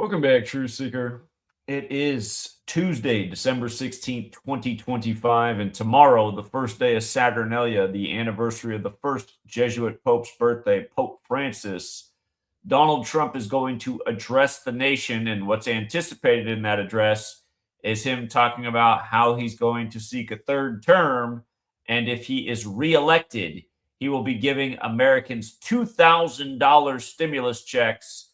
Welcome back, True Seeker. It is Tuesday, December 16th, 2025, and tomorrow, the first day of Saturnalia, the anniversary of the first Jesuit Pope's birthday, Pope Francis. Donald Trump is going to address the nation, and what's anticipated in that address is him talking about how he's going to seek a third term, and if he is reelected, he will be giving Americans $2,000 stimulus checks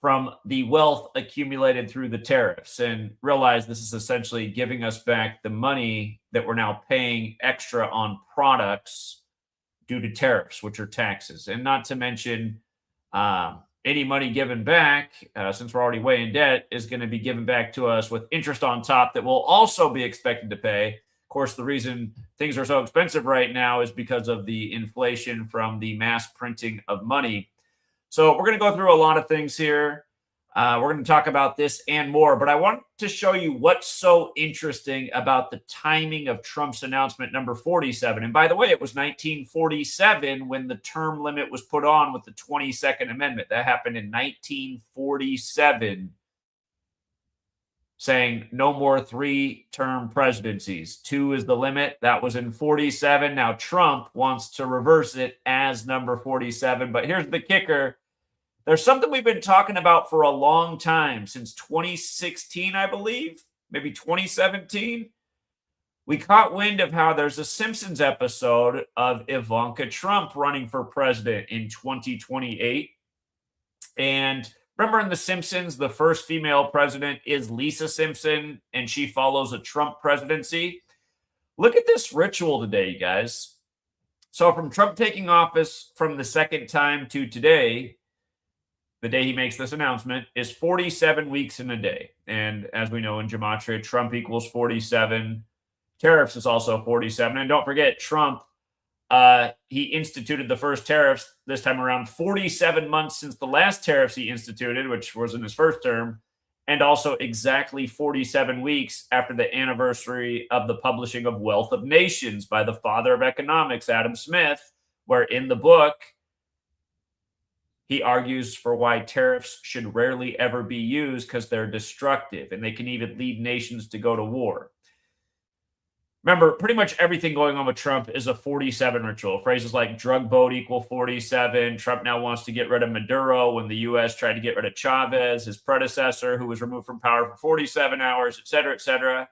from the wealth accumulated through the tariffs. And realize this is essentially giving us back the money that we're now paying extra on products due to tariffs, which are taxes. And not to mention any money given back, since we're already way in debt, is going to be given back to us with interest on top that we'll also be expected to pay. Of course, the reason things are so expensive right now is because of the inflation from the mass printing of money. So we're going to go through a lot of things here. We're going to talk about this and more, but I want to show you what's so interesting about the timing of Trump's announcement number 47. And by the way, it was 1947 when the term limit was put on with the 22nd Amendment. That happened in 1947, saying no more three-term presidencies. 2 is the limit. That was in 47. Now Trump wants to reverse it as number 47. But here's the kicker. There's something we've been talking about for a long time, since 2016, I believe, maybe 2017. We caught wind of how there's a Simpsons episode of Ivanka Trump running for president in 2028. And remember in The Simpsons, the first female president is Lisa Simpson, and she follows a Trump presidency. Look at this ritual today, you guys. So from Trump taking office from the second time to today, the day he makes this announcement, is 47 weeks in a day. And as we know in gematria, Trump equals 47. Tariffs is also 47. And don't forget, Trump, he instituted the first tariffs this time around 47 months since the last tariffs he instituted, which was in his first term, and also exactly 47 weeks after the anniversary of the publishing of Wealth of Nations by the father of economics, Adam Smith, where in the book, he argues for why tariffs should rarely ever be used because they're destructive and they can even lead nations to go to war. Remember, pretty much everything going on with Trump is a 47 ritual. Phrases like drug boat equal 47. Trump now wants to get rid of Maduro when the U.S. tried to get rid of Chavez, his predecessor, who was removed from power for 47 hours, et cetera, et cetera.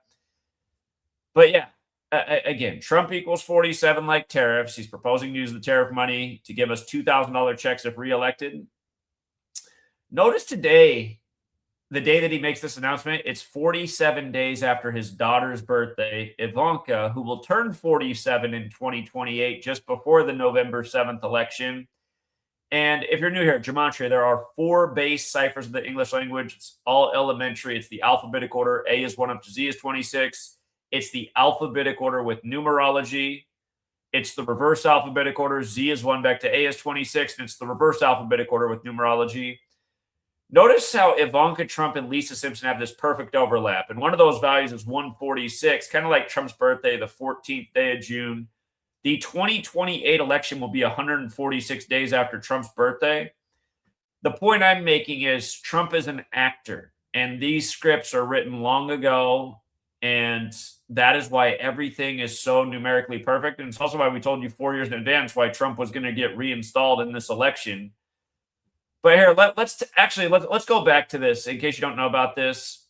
But yeah, again, Trump equals 47 like tariffs. He's proposing to use the tariff money to give us $2,000 checks if reelected. Notice today, the day that he makes this announcement, it's 47 days after his daughter's birthday, Ivanka, who will turn 47 in 2028, just before the November 7th election. And if you're new here at gematria, there are 4 base ciphers of the English language. It's all elementary. It's the alphabetic order. A is 1 up to Z is 26. It's the alphabetic order with numerology. It's the reverse alphabetic order. Z is 1 back to A is 26. And it's the reverse alphabetic order with numerology. Notice how Ivanka Trump and Lisa Simpson have this perfect overlap. And one of those values is 146, kind of like Trump's birthday, the 14th day of June. The 2028 election will be 146 days after Trump's birthday. The point I'm making is Trump is an actor, and these scripts are written long ago. And that is why everything is so numerically perfect. And it's also why we told you 4 years in advance why Trump was going to get reinstalled in this election. But here, let's go back to this in case you don't know about this.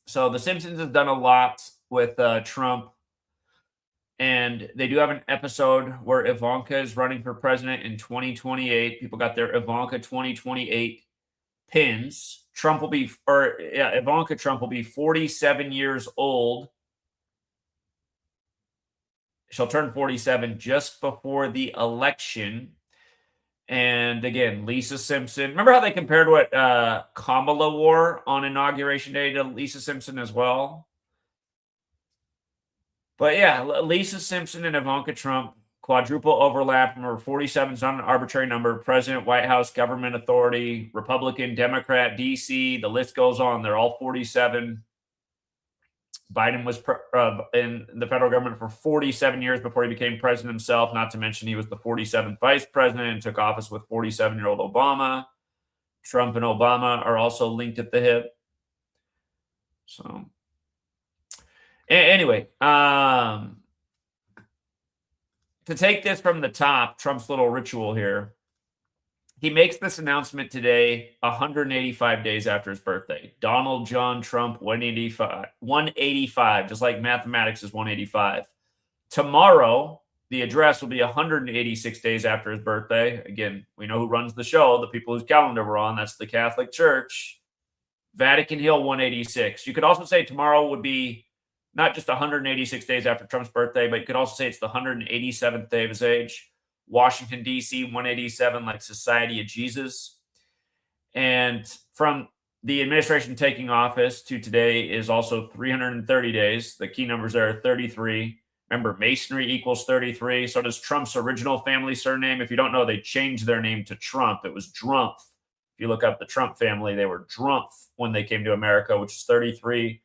So The Simpsons has done a lot with Trump. And they do have an episode where Ivanka is running for president in 2028. People got their Ivanka 2028 pins. Ivanka Trump will be 47 years old. She'll turn 47 just before the election. And again, Lisa Simpson. Remember how they compared what Kamala wore on Inauguration Day to Lisa Simpson as well? But yeah, Lisa Simpson and Ivanka Trump, quadruple overlap. Remember, 47 is not an arbitrary number. President, White House, government authority, Republican, Democrat, D.C., the list goes on. They're all 47. Biden was in the federal government for 47 years before he became president himself, not to mention he was the 47th vice president and took office with 47-year-old Obama. Trump and Obama are also linked at the hip. So anyway, to take this from the top, Trump's little ritual here. He makes this announcement today, 185 days after his birthday. Donald John Trump, 185, just like mathematics is 185. Tomorrow, the address will be 186 days after his birthday. Again, we know who runs the show, the people whose calendar we're on. That's the Catholic Church. Vatican Hill, 186. You could also say tomorrow would be not just 186 days after Trump's birthday, but you could also say it's the 187th day of his age. Washington, D.C., 187, like Society of Jesus. And from the administration taking office to today is also 330 days. The key numbers there are 33. Remember, Masonry equals 33. So does Trump's original family surname. If you don't know, they changed their name to Trump. It was Drumpf. If you look up the Trump family, they were Drumpf when they came to America, which is 33.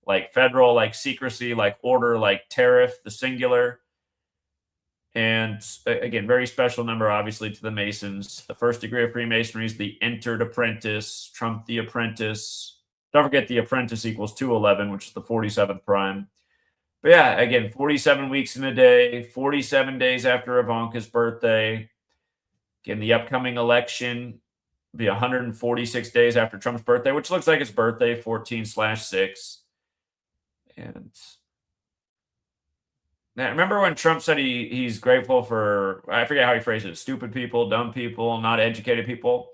Like federal, like secrecy, like order, like tariff, the singular. And again, very special number, obviously, to the Masons. The first degree of Freemasonry is the entered apprentice, Trump the apprentice. Don't forget the apprentice equals 211, which is the 47th prime. But yeah, again, 47 weeks in a day, 47 days after Ivanka's birthday. Again, the upcoming election will be 146 days after Trump's birthday, which looks like his birthday, 14/6. And now, remember when Trump said he's grateful for, I forget how he phrased it, stupid people, dumb people, not educated people?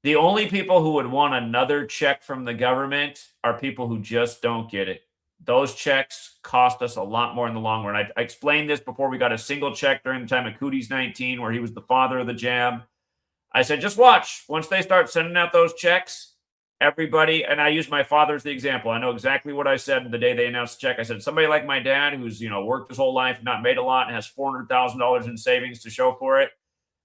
The only people who would want another check from the government are people who just don't get it. Those checks cost us a lot more in the long run. I explained this before. We got a single check during the time of Cooties 19, where he was the father of the jab. I said, just watch. Once they start sending out those checks, everybody, and I use my father as the example. I know exactly what I said the day they announced the check. I said, somebody like my dad, who's worked his whole life, not made a lot, and has $400,000 in savings to show for it.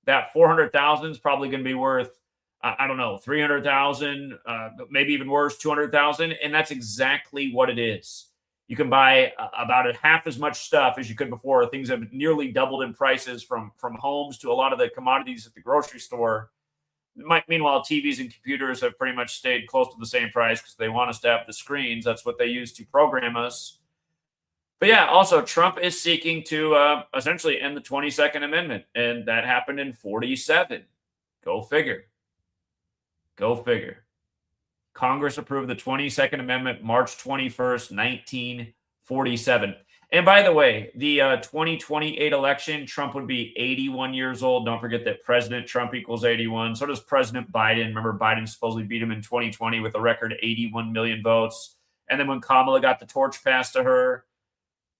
That $400,000 is probably going to be worth, I don't know, $300,000, maybe even worse, $200,000, and that's exactly what it is. You can buy about half as much stuff as you could before. Things have nearly doubled in prices from homes to a lot of the commodities at the grocery store. Meanwhile, TVs and computers have pretty much stayed close to the same price because they want us to have the screens. That's what they use to program us. But yeah, also Trump is seeking to essentially end the 22nd Amendment, and that happened in 47. Go figure. Go figure. Congress approved the 22nd Amendment March 21st, 1947. And by the way, the 2028 election, Trump would be 81 years old. Don't forget that President Trump equals 81. So does President Biden. Remember, Biden supposedly beat him in 2020 with a record 81 million votes. And then when Kamala got the torch passed to her,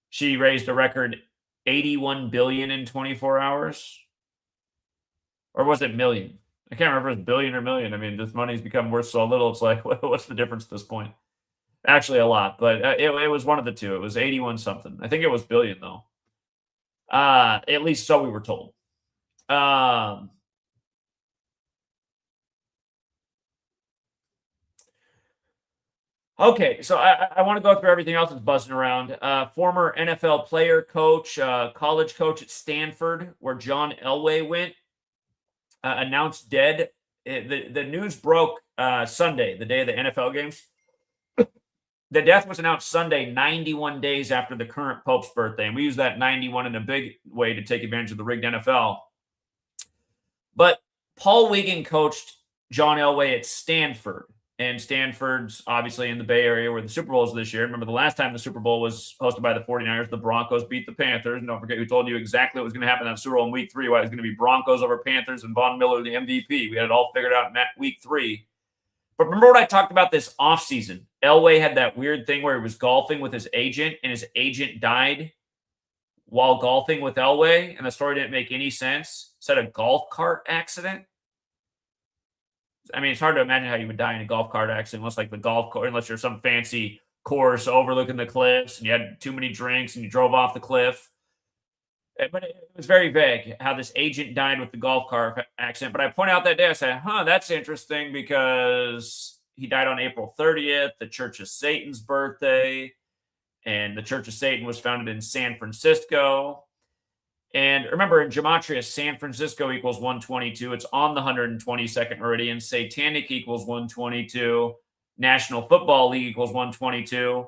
she raised a record 81 billion in 24 hours. Or was it million? I can't remember if it was billion or million. I mean, this money's become worth so little. It's like, what's the difference at this point? Actually, a lot, but it was one of the two. It was 81 something. I think it was billion, though. At least so we were told. Okay, so I want to go through everything else that's buzzing around. Former NFL player, coach, college coach at Stanford, where John Elway went, announced dead. The news broke Sunday, the day of the NFL games. The death was announced Sunday, 91 days after the current Pope's birthday. And we use that 91 in a big way to take advantage of the rigged NFL. But Paul Wiggin coached John Elway at Stanford. And Stanford's obviously in the Bay Area where the Super Bowl is this year. Remember the last time the Super Bowl was hosted by the 49ers, the Broncos beat the Panthers. And don't forget who told you exactly what was going to happen in that Super Bowl in week 3, why it was going to be Broncos over Panthers and Von Miller the MVP. We had it all figured out in week 3. But remember what I talked about this offseason? Elway had that weird thing where he was golfing with his agent, and his agent died while golfing with Elway, and the story didn't make any sense. Said a golf cart accident. I mean, it's hard to imagine how you would die in a golf cart accident, unless you're some fancy course overlooking the cliffs and you had too many drinks and you drove off the cliff. But it was very vague how this agent died with the golf cart accident. But I pointed out that day, I said, that's interesting because he died on April 30th, the Church of Satan's birthday. And the Church of Satan was founded in San Francisco. And remember, in gematria, San Francisco equals 122. It's on the 122nd meridian. Satanic equals 122. National Football League equals 122.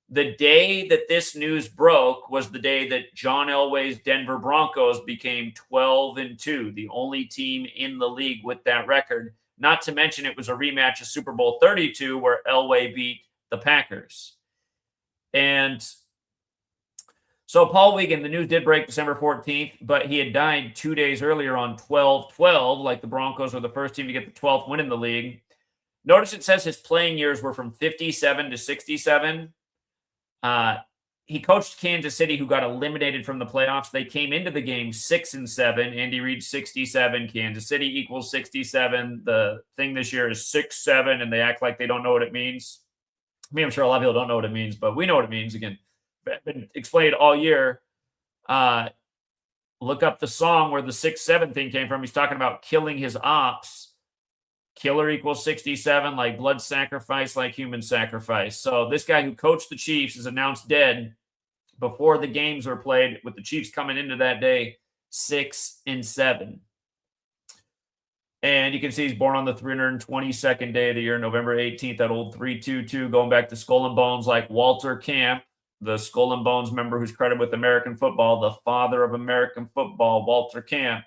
The day that this news broke was the day that John Elway's Denver Broncos became 12-2, the only team in the league with that record. Not to mention it was a rematch of Super Bowl 32 where Elway beat the Packers. And so Paul Wiggin, the news did break December 14th, but he had died 2 days earlier on 12-12, like the Broncos were the first team to get the 12th win in the league. Notice it says his playing years were from 57 to 67. He coached Kansas City, who got eliminated from the playoffs. They came into the game 6-7. Andy Reid 67. Kansas City equals 67. The thing this year is 6-7, and they act like they don't know what it means. I mean, I'm sure a lot of people don't know what it means, but we know what it means. Again, been explained all year. Look up the song where the 6-7 thing came from. He's talking about killing his ops. Killer equals 67, like blood sacrifice, like human sacrifice. So this guy who coached the Chiefs is announced dead before the games were played, with the Chiefs coming into that day 6-7. And you can see he's born on the 322nd day of the year, November 18th, that old 322, going back to Skull and Bones, like Walter Camp, the Skull and Bones member who's credited with American football, the father of American football, Walter Camp.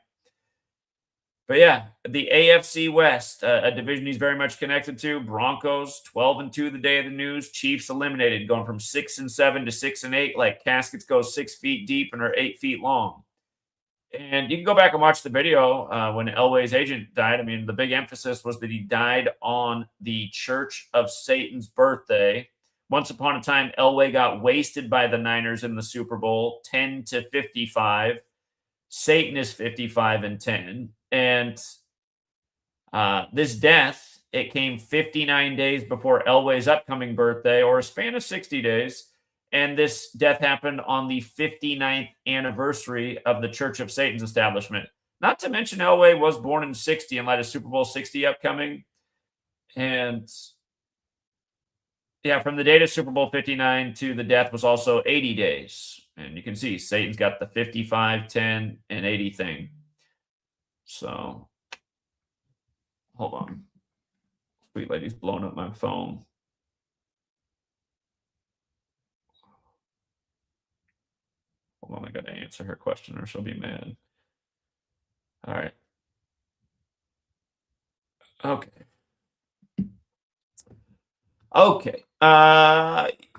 But yeah, the AFC West, a division he's very much connected to. Broncos 12-2 the day of the news. Chiefs eliminated, going from 6-7 to 6-8, like caskets go 6 feet deep and are 8 feet long. And you can go back and watch the video when Elway's agent died. I mean, the big emphasis was that he died on the Church of Satan's birthday. Once upon a time, Elway got wasted by the Niners in the Super Bowl, 10-55. Satan is 55-10. And this death, it came 59 days before Elway's upcoming birthday, or a span of 60 days. And this death happened on the 59th anniversary of the Church of Satan's establishment. Not to mention Elway was born in 60 in light of Super Bowl 60 upcoming. And yeah, from the date of Super Bowl 59 to the death was also 80 days. And you can see Satan's got the 55, 10, and 80 thing. So, hold on. Sweet lady's blowing up my phone. Hold on, I got to answer her question or she'll be mad. All right. Okay.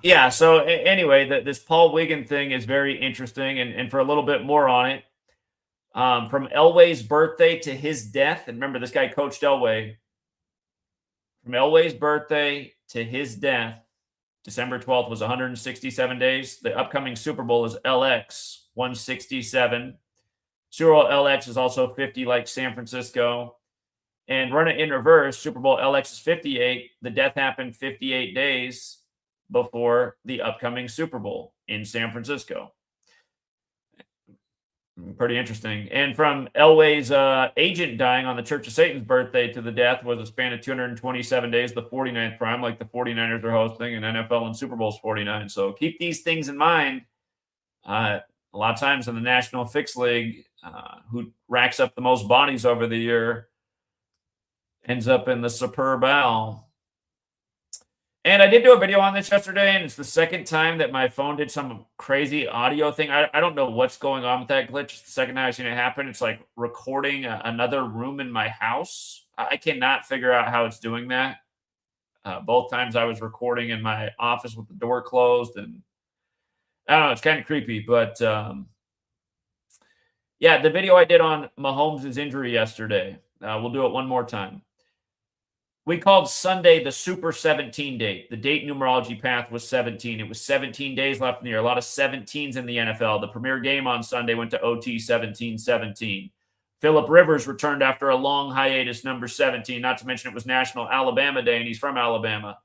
Yeah, so anyway, this Paul Wiggin thing is very interesting. And for a little bit more on it, from Elway's birthday to his death, and remember, this guy coached Elway. From Elway's birthday to his death, December 12th was 167 days. The upcoming Super Bowl is LX, 167. Super Bowl LX is also 50, like San Francisco. And run it in reverse, Super Bowl LX is 58. The death happened 58 days before the upcoming Super Bowl in San Francisco. Pretty interesting. And from Elway's agent dying on the Church of Satan's birthday to the death was a span of 227 days, the 49th prime, like the 49ers are hosting, and NFL and Super Bowl's 49. So keep these things in mind. A lot of times in the National Fix League, who racks up the most bodies over the year ends up in the Superb Owl. And I did do a video on this yesterday, and it's the second time that my phone did some crazy audio thing. I don't know what's going on with that glitch. It's the second time I've seen it happen. It's like recording another room in my house. I cannot figure out how it's doing that. Both times I was recording in my office with the door closed, and I don't know, it's kind of creepy. But yeah, the video I did on Mahomes' injury yesterday, we'll do it one more time. We called Sunday the Super 17 date. The date numerology path was 17. It was 17 days left in the year. A lot of 17s in the NFL. The premier game on Sunday went to OT 17-17. Phillip Rivers returned after a long hiatus, number 17. Not to mention it was National Alabama Day, and he's from Alabama.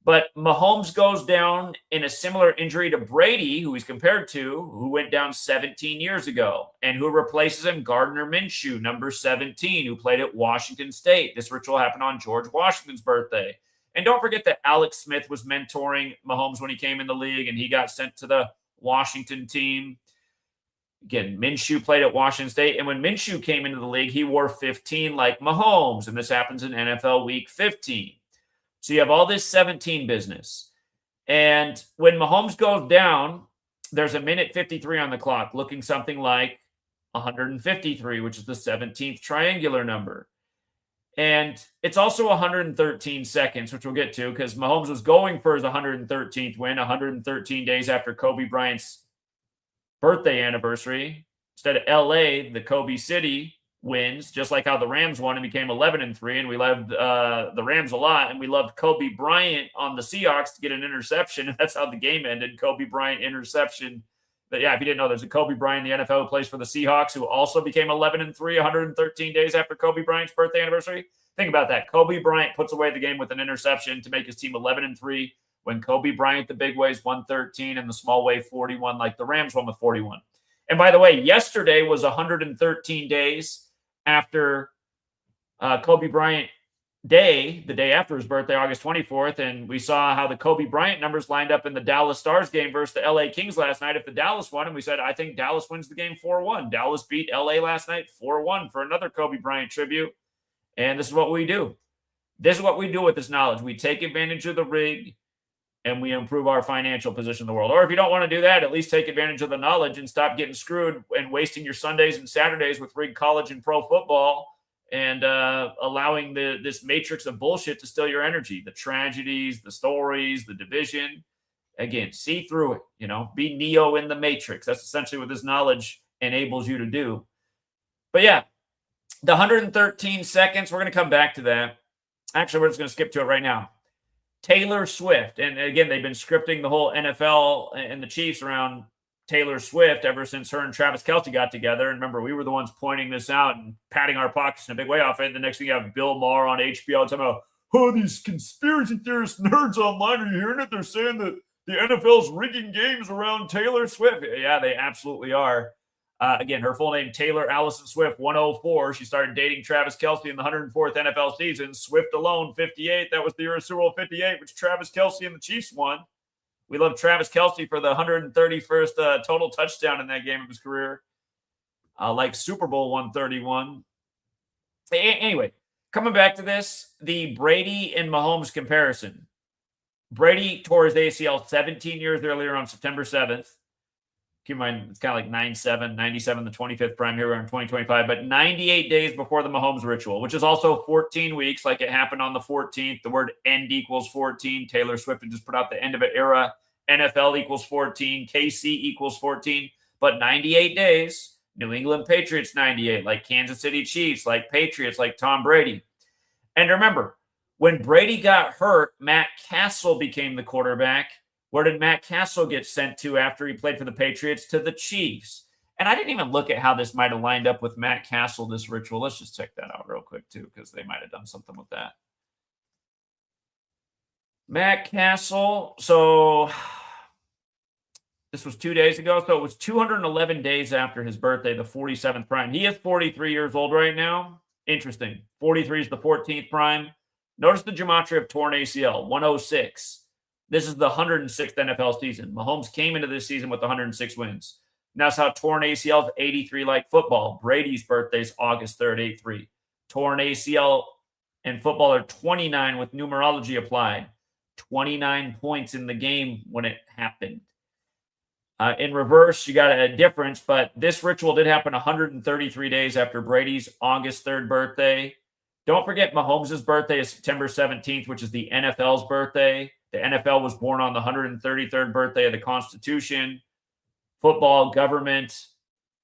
But Mahomes goes down in a similar injury to Brady, who he's compared to, who went down 17 years ago. And who replaces him? Gardner Minshew, number 17, who played at Washington State. This ritual happened on George Washington's birthday. And don't forget that Alex Smith was mentoring Mahomes when he came in the league, and he got sent to the Washington team. Again, Minshew played at Washington State. And when Minshew came into the league, he wore 15 like Mahomes. And this happens in NFL Week 15. So you have all this 17 business. And when Mahomes goes down, there's a minute 53 on the clock, looking something like 153, which is the 17th triangular number. And it's also 113 seconds, which we'll get to, because Mahomes was going for his 113th win, 113 days after Kobe Bryant's birthday anniversary. Instead of LA, the Kobe City wins, just like how the Rams won and became 11-3. And we loved the Rams a lot. And we loved Kobe Bryant on the Seahawks to get an interception. And that's how the game ended. Kobe Bryant interception. But yeah, if you didn't know, there's a Kobe Bryant in the NFL who plays for the Seahawks, who also became 11-3, 113 days after Kobe Bryant's birthday anniversary. Think about that. Kobe Bryant puts away the game with an interception to make his team 11-3, when Kobe Bryant, the big ways, 113, and the small way, 41, like the Rams won with 41. And by the way, yesterday was 113 days after Kobe Bryant Day, the day after his birthday, August 24th, and we saw how the Kobe Bryant numbers lined up in the Dallas Stars game versus the LA Kings last night. If the Dallas won, and we said, I think Dallas wins the game 4-1. Dallas beat LA last night 4-1 for another Kobe Bryant tribute. And this is what we do. This is what we do with this knowledge. We take advantage of the rig, and we improve our financial position in the world. Or if you don't want to do that, at least take advantage of the knowledge and stop getting screwed and wasting your Sundays and Saturdays with rigged college and pro football, and allowing this matrix of bullshit to steal your energy, the tragedies, the stories, the division. Again, see through it, be Neo in the matrix. That's essentially what this knowledge enables you to do. But yeah, the 113 seconds, we're going to come back to that. Actually, we're just going to skip to it right now. Taylor Swift. And again, they've been scripting the whole NFL and the Chiefs around Taylor Swift ever since her and Travis Kelce got together. And remember, we were the ones pointing this out and patting our pockets in a big way off it. And the next thing you have Bill Maher on HBO talking about, these conspiracy theorist nerds online, are you hearing it? They're saying that the NFL's rigging games around Taylor Swift. Yeah, they absolutely are. Again, her full name, Taylor Allison Swift, 104. She started dating Travis Kelce in the 104th NFL season. Swift alone, 58. That was the year of Super Bowl 58, which Travis Kelce and the Chiefs won. We love Travis Kelce for the 131st total touchdown in that game of his career, like Super Bowl 131. Anyway, coming back to this, the Brady and Mahomes comparison. Brady tore his ACL 17 years earlier on September 7th. Keep in mind, it's kind of like 97, the 25th prime here in 2025, but 98 days before the Mahomes ritual, which is also 14 weeks, like it happened on the 14th. The word end equals 14. Taylor Swift had just put out the end of an era. NFL equals 14. KC equals 14. But 98 days, New England Patriots 98, like Kansas City Chiefs, like Patriots, like Tom Brady. And remember, when Brady got hurt, Matt Castle became the quarterback. Where did Matt Castle get sent to after he played for the Patriots? To the Chiefs. And I didn't even look at how this might have lined up with Matt Castle, this ritual. Let's just check that out real quick, too, because they might have done something with that. Matt Castle. So this was 2 days ago. So it was 211 days after his birthday, the 47th prime. He is 43 years old right now. Interesting. 43 is the 14th prime. Notice the gematria of torn ACL, 106. This is the 106th NFL season. Mahomes came into this season with 106 wins. And that's how torn ACL is 83 like football. Brady's birthday is August 3rd, 83. Torn ACL and football are 29 with numerology applied. 29 points in the game when it happened. In reverse, you got a difference, but this ritual did happen 133 days after Brady's August 3rd birthday. Don't forget Mahomes' birthday is September 17th, which is the NFL's birthday. The NFL was born on the 133rd birthday of the Constitution. Football, government,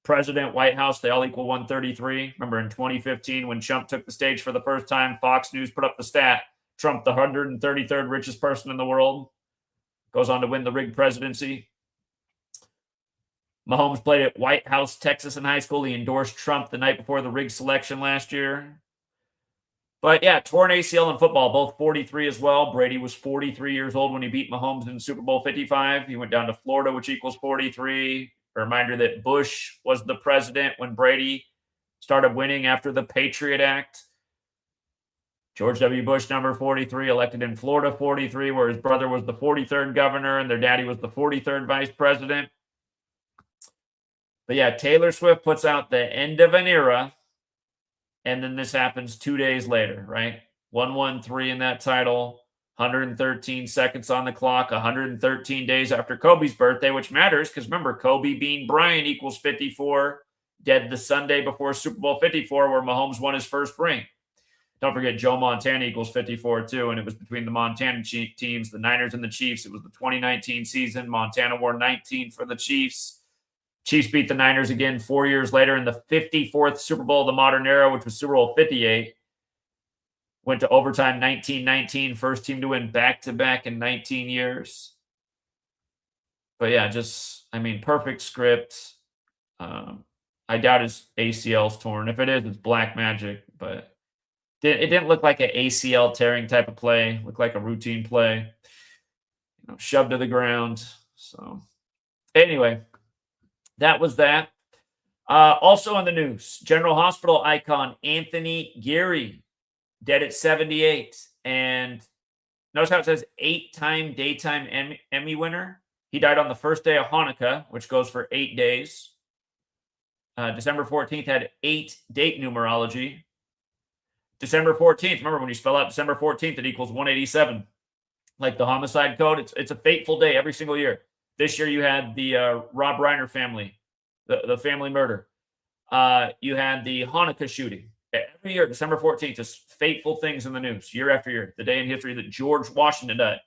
president, White House, they all equal 133. Remember in 2015 when Trump took the stage for the first time, Fox News put up the stat, Trump, the 133rd richest person in the world, goes on to win the rigged presidency. Mahomes played at White House, Texas in high school. He endorsed Trump the night before the rigged selection last year. But yeah, torn ACL in football, both 43 as well. Brady was 43 years old when he beat Mahomes in Super Bowl 55. He went down to Florida, which equals 43. A reminder that Bush was the president when Brady started winning after the Patriot Act. George W. Bush, number 43, elected in Florida, 43, where his brother was the 43rd governor and their daddy was the 43rd vice president. But yeah, Taylor Swift puts out the end of an era, and then this happens 2 days later, right? 113 in that title, 113 seconds on the clock, 113 days after Kobe's birthday, which matters because remember, Kobe being Bryant equals 54, dead the Sunday before Super Bowl 54, where Mahomes won his first ring. Don't forget, Joe Montana equals 54 too, and it was between the Montana teams, the Niners and the Chiefs. It was the 2019 season. Montana wore 19 for the Chiefs. Chiefs beat the Niners again 4 years later in the 54th Super Bowl of the modern era, which was Super Bowl 58. Went to overtime 1919, first team to win back-to-back in 19 years. But yeah, perfect script. I doubt his ACL's torn. If it is, it's black magic, but it didn't look like an ACL tearing type of play. It looked like a routine play, shoved to the ground. So anyway, that was that. Also in the news, General Hospital icon Anthony Geary, dead at 78. And notice how it says 8-time daytime Emmy winner. He died on the first day of Hanukkah, which goes for 8 days. December 14th had 8 date numerology. December 14th, remember when you spell out December 14th, it equals 187. Like the homicide code, it's a fateful day every single year. This year you had the Rob Reiner family, the family murder. You had the Hanukkah shooting. Every year, December 14th, just fateful things in the news, year after year. The day in history that George Washington died.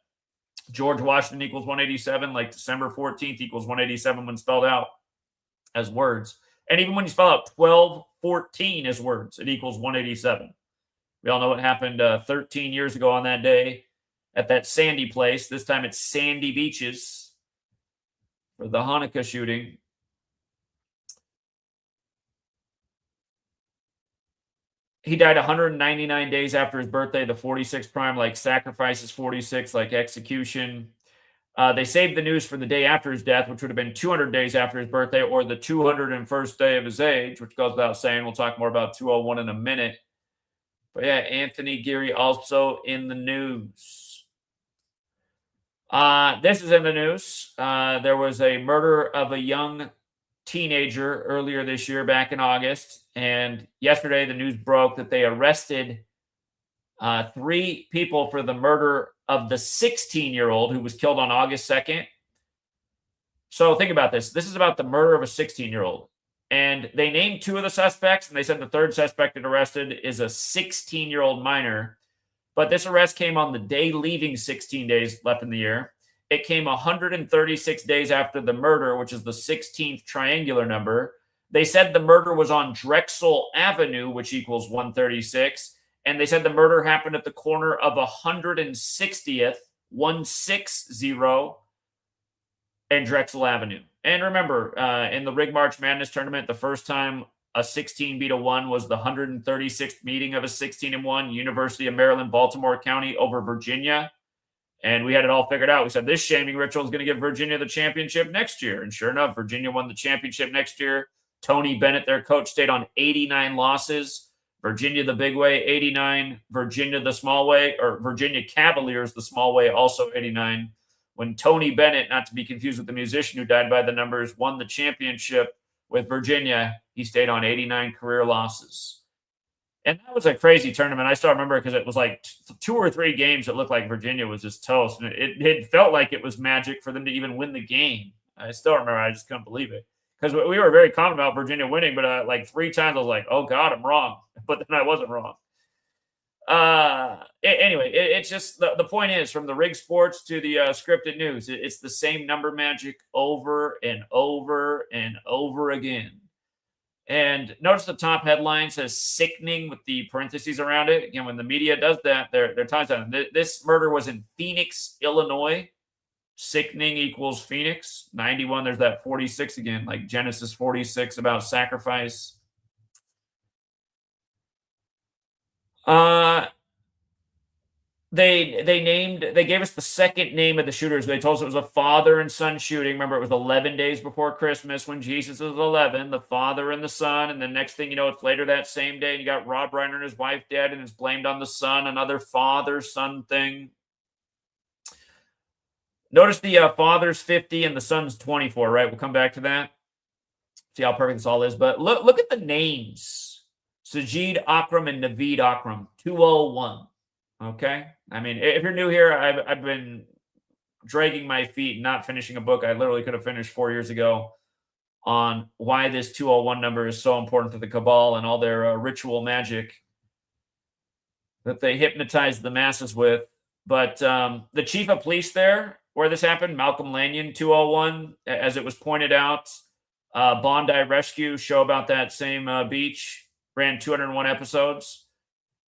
George Washington equals 187, like December 14th equals 187 when spelled out as words. And even when you spell out 1214 as words, it equals 187. We all know what happened 13 years ago on that day at that sandy place. This time it's Sandy Beaches for the Hanukkah shooting. He died 199 days after his birthday, the 46th prime, like sacrifice is 46, like execution. They saved the news for the day after his death, which would have been 200 days after his birthday, or the 201st day of his age, which goes without saying. We'll talk more about 201 in a minute. But yeah, Anthony Geary also in the news. This is in the news. There was a murder of a young teenager earlier this year, back in August. And yesterday, the news broke that they arrested 3 people for the murder of the 16-year-old who was killed on August 2nd. So think about this. This is about the murder of a 16-year-old. And they named 2 of the suspects, and they said the third suspect that arrested is a 16-year-old minor. But this arrest came on the day leaving 16 days left in the year. It came 136 days after the murder, which is the 16th triangular number. They said the murder was on Drexel Avenue, which equals 136. And they said the murder happened at the corner of 160th, 160, and Drexel Avenue. And remember, in the Rig March Madness tournament, the first time a 16 beat a 1 was the 136th meeting of a 16 and 1, University of Maryland, Baltimore County over Virginia. And we had it all figured out. We said this shaming ritual is going to give Virginia the championship next year. And sure enough, Virginia won the championship next year. Tony Bennett, their coach, stayed on 89 losses. Virginia the big way, 89. Virginia the small way, or Virginia Cavaliers the small way, also 89. When Tony Bennett, not to be confused with the musician who died by the numbers, won the championship with Virginia, he stayed on 89 career losses. And that was a crazy tournament. I still remember because it was like 2 or 3 games that looked like Virginia was just toast. And it felt like it was magic for them to even win the game. I still remember. I just couldn't believe it. Because we were very confident about Virginia winning, but like 3 times I was like, oh, God, I'm wrong. But then I wasn't wrong. Anyway, it's just the point is, from the rig sports to the scripted news, it's the same number magic over and over and over again. And notice the top headline says sickening with the parentheses around it. Again, when the media does that, they're talking about this murder was in Phoenix, Illinois. Sickening equals Phoenix. 91, there's that 46 again, like Genesis 46 about sacrifice. They gave us the second name of the shooters. They told us it was a father and son shooting. Remember, it was 11 days before Christmas when Jesus was 11, the father and the son. And the next thing you know, it's later that same day. And you got Rob Reiner and his wife dead, and it's blamed on the son, another father-son thing. Notice the father's 50 and the son's 24, right? We'll come back to that. See how perfect this all is. But look at the names. Sajid Akram and Naveed Akram, 201. Okay? I mean, if you're new here, I've been dragging my feet, not finishing a book I literally could have finished 4 years ago on why this 201 number is so important to the cabal and all their ritual magic that they hypnotize the masses with. But the chief of police there, where this happened, Malcolm Lanyon, 201, as it was pointed out, Bondi Rescue show about that same beach, ran 201 episodes.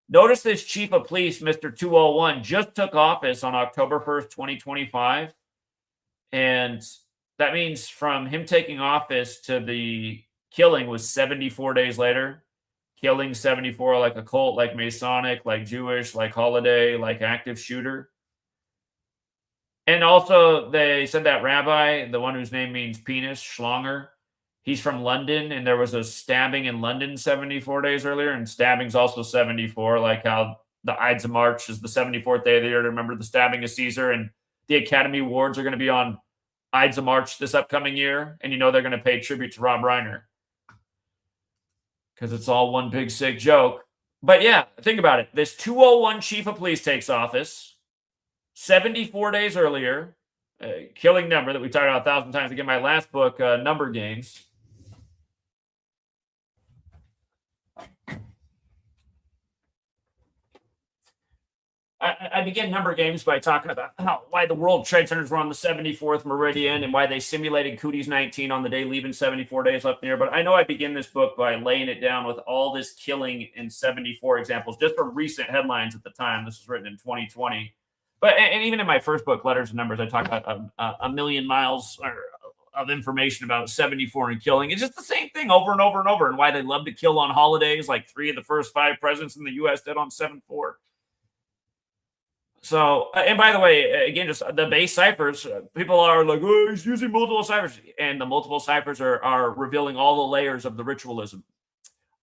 Notice this chief of police, Mr. 201, just took office on October 1st, 2025. And that means from him taking office to the killing was 74 days later. Killing 74 like a cult, like Masonic, like Jewish, like holiday, like active shooter. And also they said that rabbi, the one whose name means penis, Schlanger, he's from London, and there was a stabbing in London 74 days earlier, and stabbing's also 74, like how the Ides of March is the 74th day of the year to remember the stabbing of Caesar, and the Academy Awards are going to be on Ides of March this upcoming year, and you know they're going to pay tribute to Rob Reiner because it's all one big sick joke. But yeah, think about it. This 201 chief of police takes office 74 days earlier, killing number that we talked about 1,000 times. Again, my last book, Number Games. I begin Number Games by talking about why the World Trade Centers were on the 74th meridian and why they simulated Cooties 19 on the day, leaving 74 days left in the year. But I know I begin this book by laying it down with all this killing in 74 examples, just from recent headlines at the time. This was written in 2020. But and even in my first book, Letters and Numbers, I talk about a million miles of information about 74 and killing. It's just the same thing over and over and over, and why they love to kill on holidays, like 3 of the first 5 presidents in the U.S. did on 7/4. So, and by the way, again, just the base ciphers, people are like, oh, he's using multiple ciphers. And the multiple ciphers are revealing all the layers of the ritualism.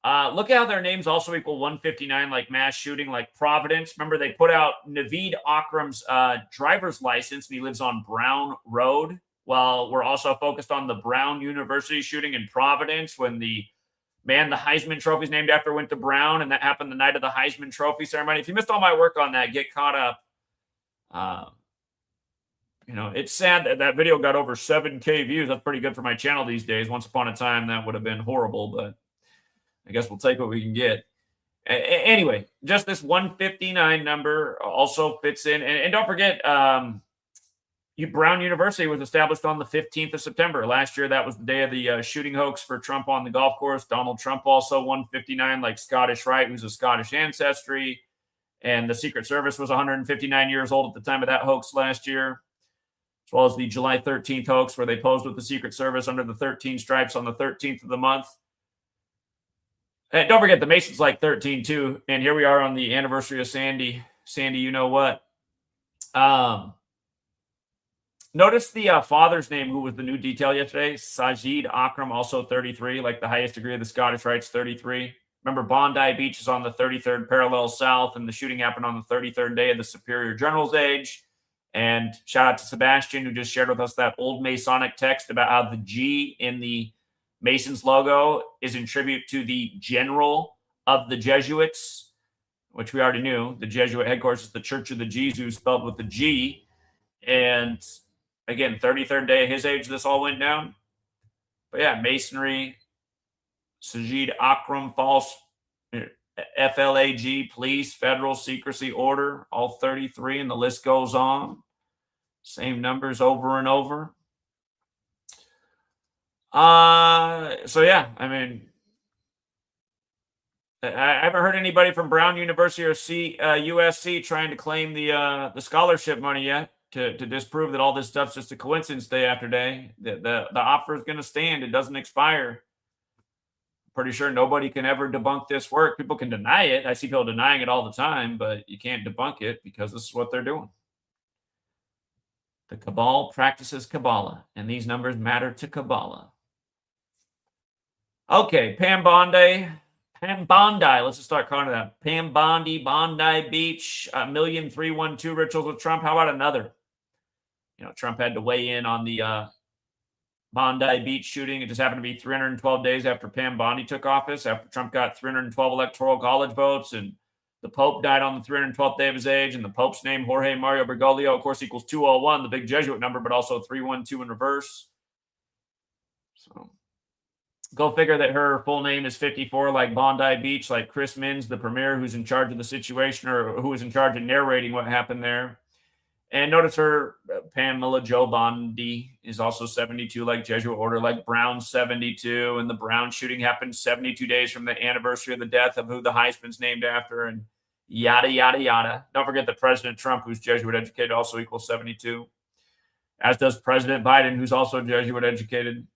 Look at how their names also equal 159, like mass shooting, like Providence. Remember, they put out Naveed Akram's driver's license, and he lives on Brown Road. Well, we're also focused on the Brown University shooting in Providence when the Heisman Trophy is named after went to Brown, and that happened the night of the Heisman Trophy ceremony. If you missed all my work on that, get caught up. It's sad that that video got over 7K views. That's pretty good for my channel these days. Once upon a time, that would have been horrible, but I guess we'll take what we can get. Anyway, just this 159 number also fits in. And don't forget, Brown University was established on the 15th of September. Last year, that was the day of the shooting hoax for Trump on the golf course. Donald Trump also 159, like Scottish Rite, who's of Scottish ancestry. And the Secret Service was 159 years old at the time of that hoax last year, as well as the July 13th hoax where they posed with the Secret Service under the 13 stripes on the 13th of the month. And don't forget, the Masons like 13 too. And here we are on the anniversary of Sandy. Sandy, you know what? Notice the father's name, who was the new detail yesterday. Sajid Akram, also 33, like the highest degree of the Scottish Rites, 33. Remember, Bondi Beach is on the 33rd parallel south, and the shooting happened on the 33rd day of the Superior General's age. And shout out to Sebastian, who just shared with us that old Masonic text about how the G in the Masons logo is in tribute to the General of the Jesuits, which we already knew. The Jesuit headquarters is the Church of the Jesus, spelled with the G. And again, 33rd day of his age, this all went down. But yeah, Masonry, Sajid Akram, false, FLAG, police, federal secrecy order, all 33, and the list goes on. Same numbers over and over. So yeah, I mean, I haven't heard anybody from Brown University or USC trying to claim the scholarship money yet to disprove that all this stuff's just a coincidence day after day. The offer is going to stand. It doesn't expire. Pretty sure nobody can ever debunk this work. People can deny it. I see people denying it all the time, but you can't debunk it because this is what they're doing. The cabal practices Kabbalah, and these numbers matter to Kabbalah. Okay, Pam Bondi. Let's just start calling it that. Pam Bondi, Bondi Beach, 1,312 rituals with Trump. How about another? Trump had to weigh in on the Bondi Beach shooting. It just happened to be 312 days after Pam Bondi took office, after Trump got 312 electoral college votes, and the Pope died on the 312th day of his age, and the Pope's name, Jorge Mario Bergoglio, of course, equals 201, the big Jesuit number, but also 312 in reverse. So go figure that her full name is 54, like Bondi Beach, like Chris Minns, the premier who's in charge of the situation, or who was in charge of narrating what happened there. And notice her, Pamela Joe Bondi, is also 72, like Jesuit order, like Brown 72. And the Brown shooting happened 72 days from the anniversary of the death of who the Heisman's named after, and yada, yada, yada. Don't forget that President Trump, who's Jesuit educated, also equals 72, as does President Biden, who's also Jesuit educated.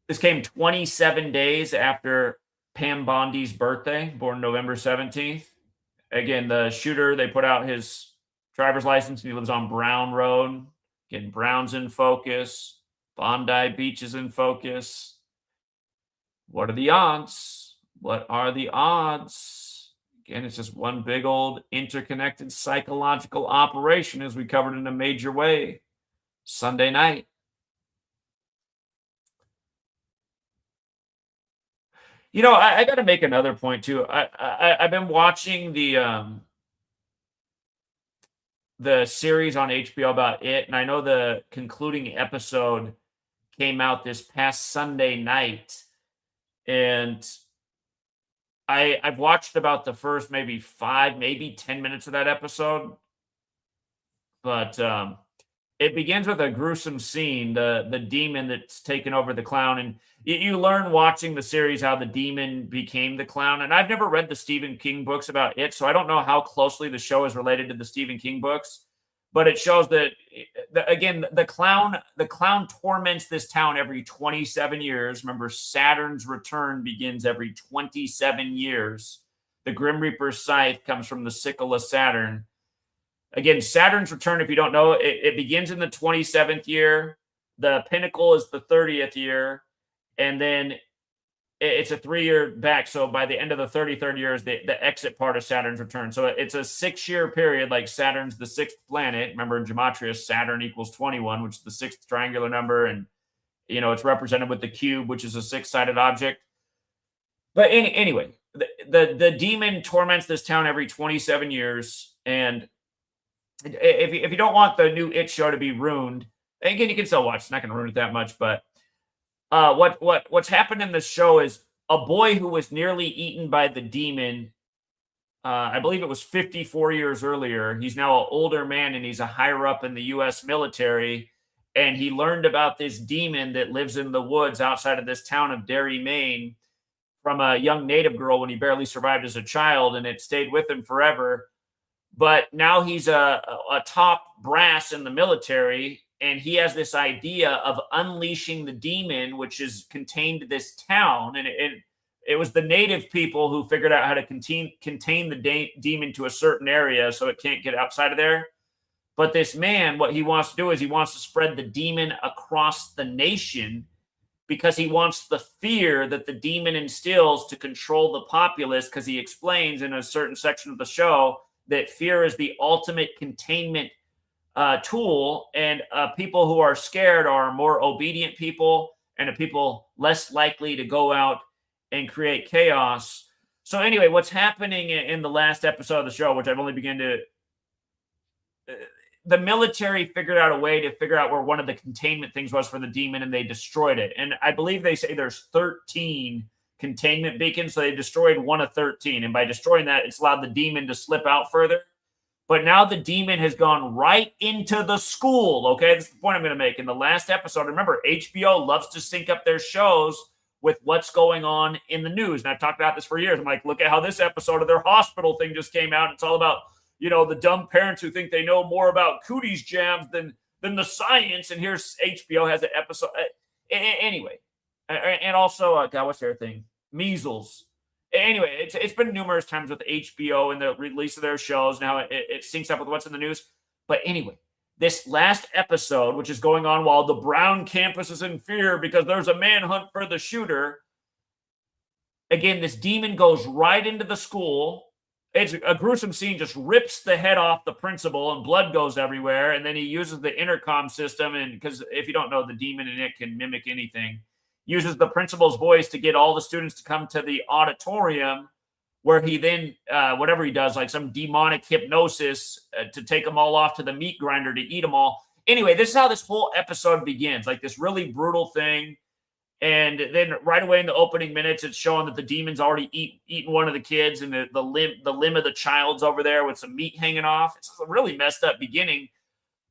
This came 27 days after Pam Bondi's birthday, born November 17th. Again, the shooter, they put out his driver's license, and he lives on Brown Road. Again, Brown's in focus. Bondi Beach is in focus. What are the odds? What are the odds? Again, it's just one big old interconnected psychological operation, as we covered in a major way Sunday night. You know, I got to make another point too. I've been watching the series on HBO about it, and I know the concluding episode came out this past Sunday night, and I've watched about the first maybe 5, maybe 10 minutes of that episode, but it begins with a gruesome scene, the demon that's taken over the clown, and you learn watching the series how the demon became the clown. And I've never read the Stephen King books about it, so I don't know how closely the show is related to the Stephen King books. But it shows that, again, the clown torments this town every 27 years. Remember, Saturn's return begins every 27 years. The Grim Reaper's scythe comes from the sickle of Saturn. Again, Saturn's return, if you don't know, it begins in the 27th year. The pinnacle is the 30th year. And then it's a 3-year back. So by the end of the 33rd year is the exit part of Saturn's return. So it's a 6-year period, like Saturn's the 6th planet. Remember, in Gematria, Saturn equals 21, which is the 6th triangular number. And, you know, it's represented with the cube, which is a 6-sided object. But anyway, the demon torments this town every 27 years. And if you don't want the new It show to be ruined, again, you can still watch. It's not going to ruin it that much, but what's happened in this show is a boy who was nearly eaten by the demon. I believe it was 54 years earlier. He's now an older man, and he's a higher up in the U.S. military. And he learned about this demon that lives in the woods outside of this town of Derry, Maine, from a young native girl when he barely survived as a child, and it stayed with him forever. But now he's a top brass in the military, and he has this idea of unleashing the demon, which is contained to this town. And it was the native people who figured out how to contain the demon to a certain area so it can't get outside of there. But this man, what he wants to do is he wants to spread the demon across the nation, because he wants the fear that the demon instills to control the populace, because he explains in a certain section of the show that fear is the ultimate containment tool, and people who are scared are more obedient people, and people less likely to go out and create chaos. So anyway, what's happening in the last episode of the show, which I've only begun to... the military figured out a way to figure out where one of the containment things was for the demon, and they destroyed it. And I believe they say there's 13 containment beacons, so they destroyed one of 13. And by destroying that, it's allowed the demon to slip out further. But now the demon has gone right into the school, okay? This is the point I'm going to make. In the last episode, remember, HBO loves to sync up their shows with what's going on in the news. And I've talked about this for years. I'm like, look at how this episode of their hospital thing just came out. It's all about, you know, the dumb parents who think they know more about cooties jabs than the science. And here's HBO has an episode. Anyway, and also, God, what's their thing? Measles. Anyway, it's been numerous times with HBO and the release of their shows. Now it syncs up with what's in the news. But anyway, this last episode, which is going on while the Brown campus is in fear because there's a manhunt for the shooter. Again, this demon goes right into the school. it's a gruesome scene, just rips the head off the principal and blood goes everywhere. And then he uses the intercom system. And because if you don't know, the demon in it can mimic anything, uses the principal's voice to get all the students to come to the auditorium, where he then, whatever he does, like some demonic hypnosis to take them all off to the meat grinder to eat them all. Anyway, this is how this whole episode begins, like this really brutal thing. And then right away in the opening minutes, it's showing that the demon's already eaten one of the kids, and the limb of the child's over there with some meat hanging off. It's a really messed up beginning.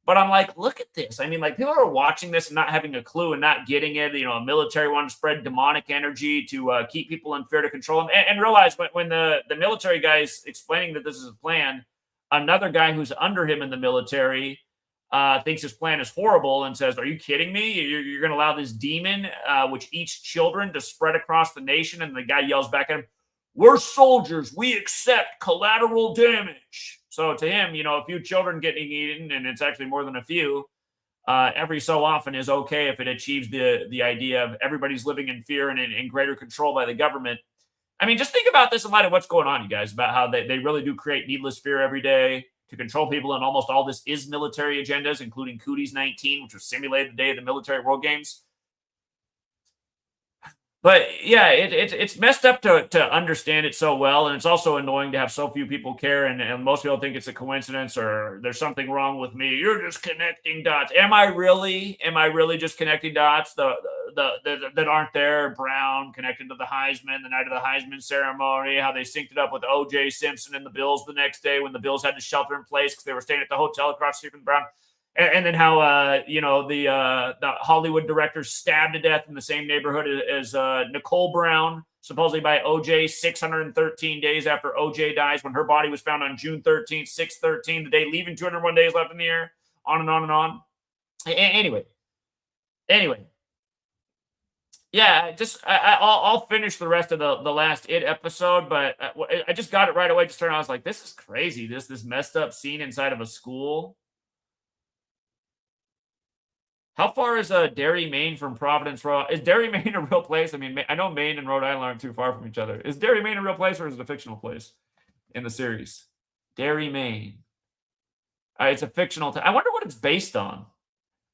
But I'm like, look at this. I mean, like, people are watching this and not having a clue and not getting it. You know, a military wanting to spread demonic energy to keep people in fear, to control them. And realize when the military guy is explaining that this is a plan, another guy who's under him in the military thinks his plan is horrible and says, are you kidding me? You're going to allow this demon, which eats children, to spread across the nation? And the guy yells back at him, we're soldiers. We accept collateral damage. So to him, you know, a few children getting eaten, and it's actually more than a few, every so often is okay if it achieves the idea of everybody's living in fear and in greater control by the government. I mean, just think about this in light of what's going on, you guys, about how they really do create needless fear every day to control people. And almost all this is military agendas, including Cooties 19, which was simulated the day of the Military World Games. But yeah, it's messed up to understand it so well. And it's also annoying to have so few people care. And most people think it's a coincidence or there's something wrong with me. You're just connecting dots. Am I really just connecting dots that aren't there? Brown connected to the Heisman, the night of the Heisman ceremony, how they synced it up with O.J. Simpson and the Bills the next day when the Bills had to shelter in place because they were staying at the hotel across the street from the Brown. And then how, you know, the Hollywood director stabbed to death in the same neighborhood as Nicole Brown, supposedly by OJ, 613 days after OJ dies, when her body was found on June 13th, 6/13, the day leaving 201 days left in the year, on and on and on. Anyway. Yeah, I'll finish the rest of the last It episode, but I just got it right away. Just turned on, I was like, this is crazy. This messed up scene inside of a school. How far is Derry, Maine from Providence, Rhode Island? Is Derry, Maine a real place? I mean, I know Maine and Rhode Island aren't too far from each other. Is Derry, Maine a real place, or is it a fictional place in the series? Derry, Maine. It's a fictional I wonder what it's based on.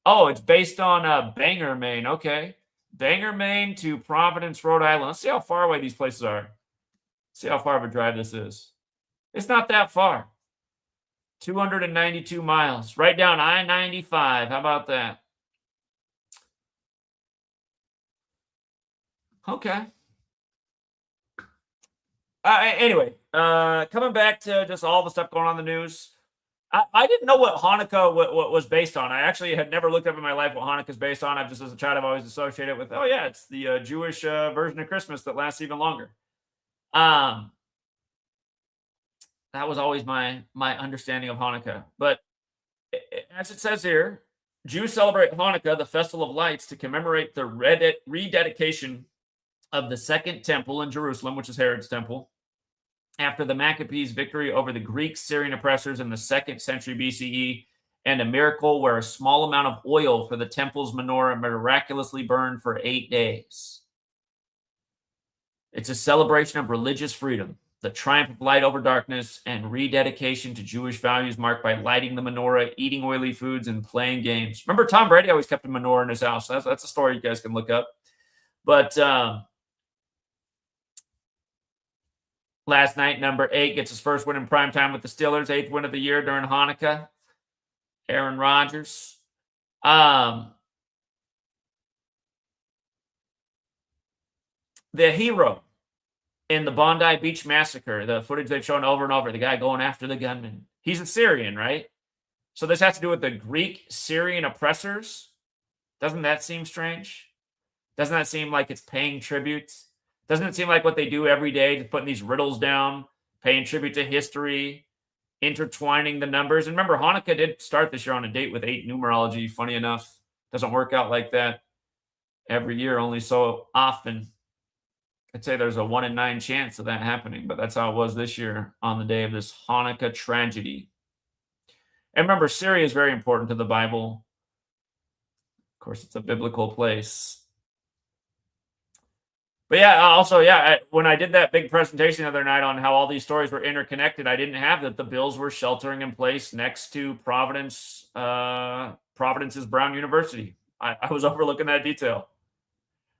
Oh, it's based on Bangor, Maine. Okay. Bangor, Maine to Providence, Rhode Island. Let's see how far away these places are. See how far of a drive this is. It's not that far. 292 miles. Right down I-95. How about that? Okay. Anyway, coming back to just all the stuff going on in the news. I didn't know what Hanukkah was based on. I actually had never looked up in my life what Hanukkah is based on. I've just, as a child, I've always associated it with, oh yeah, it's the Jewish version of Christmas that lasts even longer. That was always my understanding of Hanukkah. But as it says here, Jews celebrate Hanukkah, the festival of lights, to commemorate the rededication of the Second Temple in Jerusalem, which is Herod's temple, after the Maccabees' victory over the Greek Syrian oppressors in the 2nd century BCE, and a miracle where a small amount of oil for the temple's menorah miraculously burned for 8 days. It's a celebration of religious freedom, the triumph of light over darkness, and rededication to Jewish values marked by lighting the menorah, eating oily foods, and playing games. Remember, Tom Brady always kept a menorah in his house. That's a story you guys can look up. But last night, number 8 gets his first win in primetime with the Steelers, 8th win of the year during Hanukkah. Aaron Rodgers. The hero in the Bondi Beach massacre, the footage they've shown over and over, the guy going after the gunman. He's a Syrian, right? So this has to do with the Greek Syrian oppressors. Doesn't that seem strange? Doesn't that seem like it's paying tribute? Doesn't it seem like what they do every day, just putting these riddles down, paying tribute to history, intertwining the numbers? And remember, Hanukkah did start this year on a date with 8 numerology. Funny enough, doesn't work out like that every year, only so often. I'd say there's a 1 in 9 chance of that happening, but that's how it was this year on the day of this Hanukkah tragedy. And remember, Syria is very important to the Bible. Of course, it's a biblical place. But yeah, also, yeah, when I did that big presentation the other night on how all these stories were interconnected, I didn't have that the Bills were sheltering in place next to Providence's Brown University. I was overlooking that detail.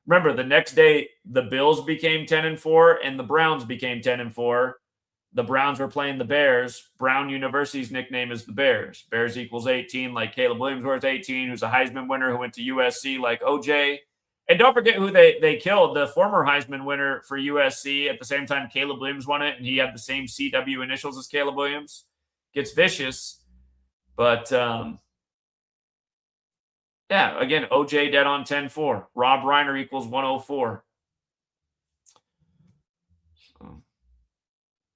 Remember, the next day, the Bills became 10-4 and the Browns became 10-4. The Browns were playing the Bears. Brown University's nickname is the Bears. Bears equals 18, like Caleb Williams was 18, who's a Heisman winner who went to USC, like OJ. And don't forget who they killed, the former Heisman winner for USC. At the same time, Caleb Williams won it, and he had the same CW initials as Caleb Williams. Gets vicious. But, yeah, again, OJ dead on 10-4. Rob Reiner equals 104.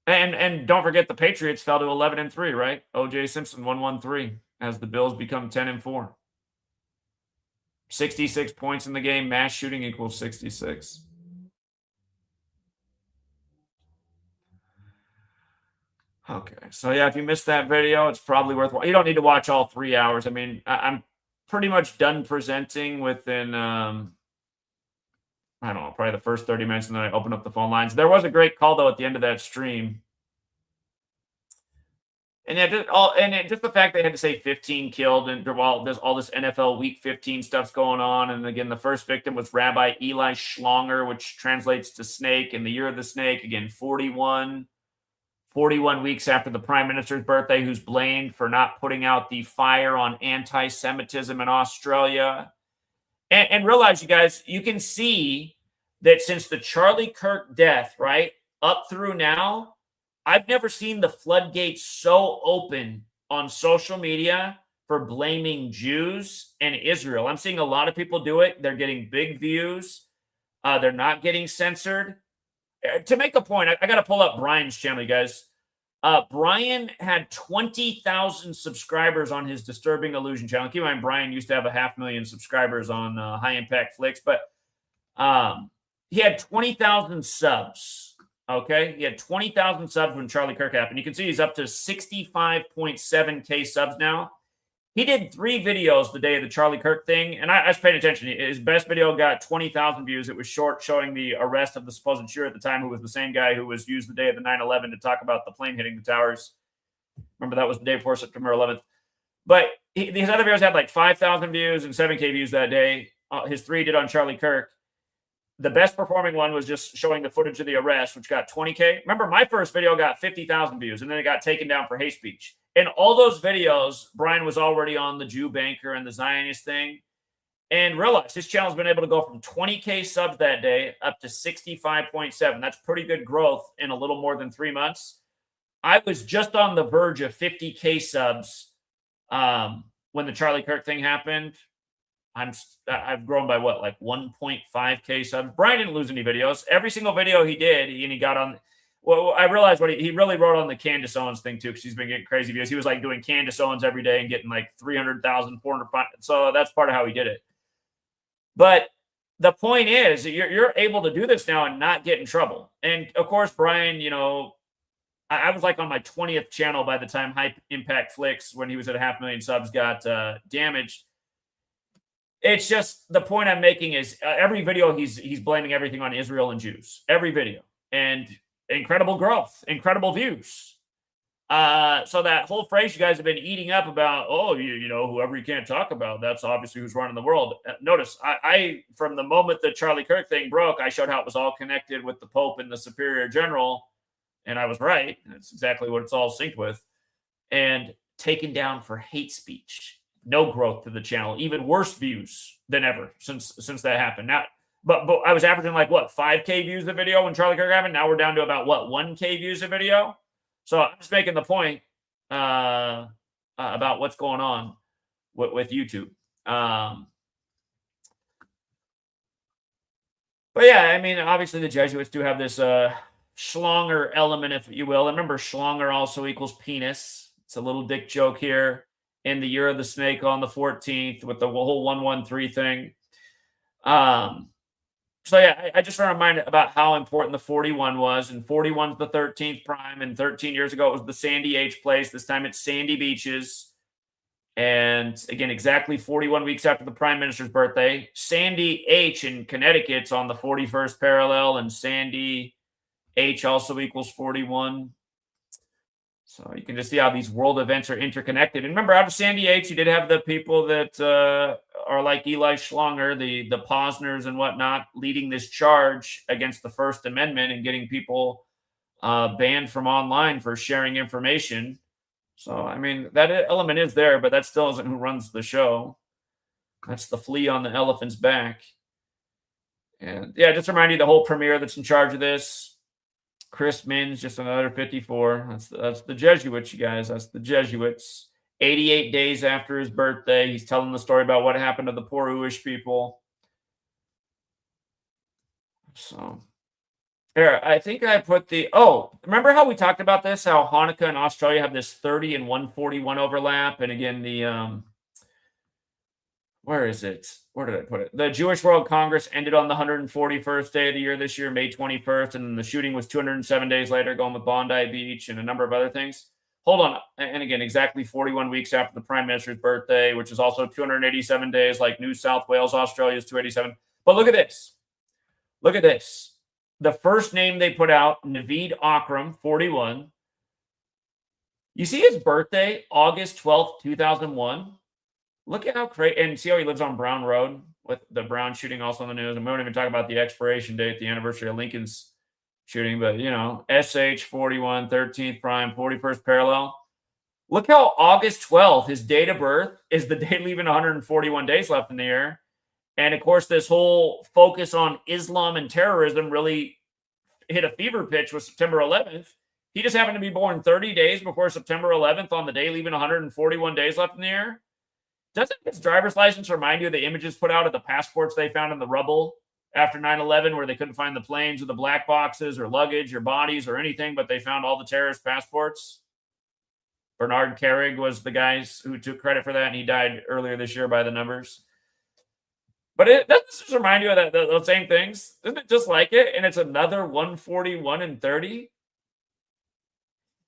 And don't forget the Patriots fell to 11-3, right? OJ Simpson 113 as the Bills become 10-4. 66 points in the game. Mass shooting equals 66. Okay, so yeah, if you missed that video, it's probably worthwhile. You don't need to watch all 3 hours. I mean, I'm pretty much done presenting within, I don't know, probably the first 30 minutes, and then I open up the phone lines. There was a great call, though, at the end of that stream. And yeah, just the fact they had to say 15 killed, and while there's all this NFL Week 15 stuff's going on, and again, the first victim was Rabbi Eli Schlonger, which translates to snake, in the year of the snake. Again, 41 weeks after the prime minister's birthday, who's blamed for not putting out the fire on anti-Semitism in Australia. And realize, you guys, you can see that since the Charlie Kirk death, right, up through now, I've never seen the floodgates so open on social media for blaming Jews and Israel. I'm seeing a lot of people do it. They're getting big views. They're not getting censored. To make a point, I got to pull up Brian's channel, you guys. Brian had 20,000 subscribers on his Disturbing Illusion channel. Keep in mind, Brian used to have 500,000 subscribers on High Impact Flicks, but he had 20,000 subs. Okay, he had 20,000 subs when Charlie Kirk happened. You can see he's up to 65.7K subs now. He did 3 videos the day of the Charlie Kirk thing, and I was paying attention. His best video got 20,000 views. It was short, showing the arrest of the supposed shooter at the time, who was the same guy who was used the day of the 9/11 to talk about the plane hitting the towers. Remember, that was the day before September 11th. But these other videos had like 5,000 views and 7K views that day. His 3 did on Charlie Kirk. The best performing one was just showing the footage of the arrest, which got 20K. Remember, my first video got 50,000 views, and then it got taken down for hate speech. In all those videos, Brian was already on the Jew banker and the Zionist thing. And realize his channel's been able to go from 20K subs that day up to 65.7. That's pretty good growth in a little more than 3 months. I was just on the verge of 50K subs when the Charlie Kirk thing happened. I've grown by what, like 1.5K subs. Brian didn't lose any videos. Every single video he did, and he got on. Well, I realized what he really wrote on the Candace Owens thing too, because she's been getting crazy views. He was like doing Candace Owens every day and getting like 300,000, 400. So that's part of how he did it. But the point is, you're able to do this now and not get in trouble. And of course, Brian, you know, I was like on my 20th channel by the time High Impact Flicks, when he was at 500,000 subs, got damaged. It's just, the point I'm making is every video he's blaming everything on Israel and Jews. Every video. And incredible growth, incredible views. So that whole phrase you guys have been eating up about, oh, you know, whoever you can't talk about, that's obviously who's running the world. Notice, I from the moment the Charlie Kirk thing broke, I showed how it was all connected with the Pope and the Superior General, and I was right. That's exactly what it's all synced with. And taken down for hate speech. No growth to the channel, even worse views than ever since that happened. Now, but I was averaging like what, 5K views a video when Charlie Kirk happened. Now we're down to about what, 1K views a video. So I'm just making the point about what's going on with YouTube. But yeah, I mean, obviously the Jesuits do have this Schlonger element, if you will. And remember, Schlonger also equals penis. It's a little dick joke here. In the year of the snake on the 14th with the whole 113 thing. So yeah, I just want to remind about how important the 41 was. And 41 is the 13th prime. And 13 years ago, it was the Sandy H place. This time it's Sandy Beaches. And again, exactly 41 weeks after the prime minister's birthday. Sandy H in Connecticut's on the 41st parallel, and Sandy H also equals 41. So you can just see how these world events are interconnected. And remember, out of Sandy H, you did have the people that are like Eli Schlanger, the Posners and whatnot, leading this charge against the First Amendment and getting people banned from online for sharing information. So, I mean, that element is there, but that still isn't who runs the show. That's the flea on the elephant's back. And yeah, just to remind you, the whole premier that's in charge of this, Chris Minns, just another 54. That's the Jesuits, you guys. That's the Jesuits. 88 days after his birthday, he's telling the story about what happened to the poor Jewish people. So, here, I think I put remember how we talked about this? How Hanukkah in Australia have this 30 and 141 overlap? And again, the where is it? Where did I put it? The Jewish World Congress ended on the 141st day of the year this year, May 21st, and the shooting was 207 days later, going with Bondi Beach and a number of other things. Hold on. And again, exactly 41 weeks after the prime minister's birthday, which is also 287 days, like New South Wales, Australia is 287. But look at this. Look at this. The first name they put out, Naveed Akram, 41. You see his birthday, August 12th, 2001. Look at how crazy, and see how he lives on Brown Road with the Brown shooting also on the news. And we don't even talk about the expiration date, the anniversary of Lincoln's shooting, but SH 41, 13th prime, 41st parallel. Look how August 12th, his date of birth, is the day leaving 141 days left in the year. And of course, this whole focus on Islam and terrorism really hit a fever pitch with September 11th. He just happened to be born 30 days before September 11th on the day leaving 141 days left in the year. Doesn't his driver's license remind you of the images put out of the passports they found in the rubble after 9/11, where they couldn't find the planes or the black boxes or luggage or bodies or anything, but they found all the terrorist passports? Bernard Carrig was the guy who took credit for that, and he died earlier this year by the numbers. But it doesn't just remind you of those same things. Isn't it just like it? And it's another 141 and 30.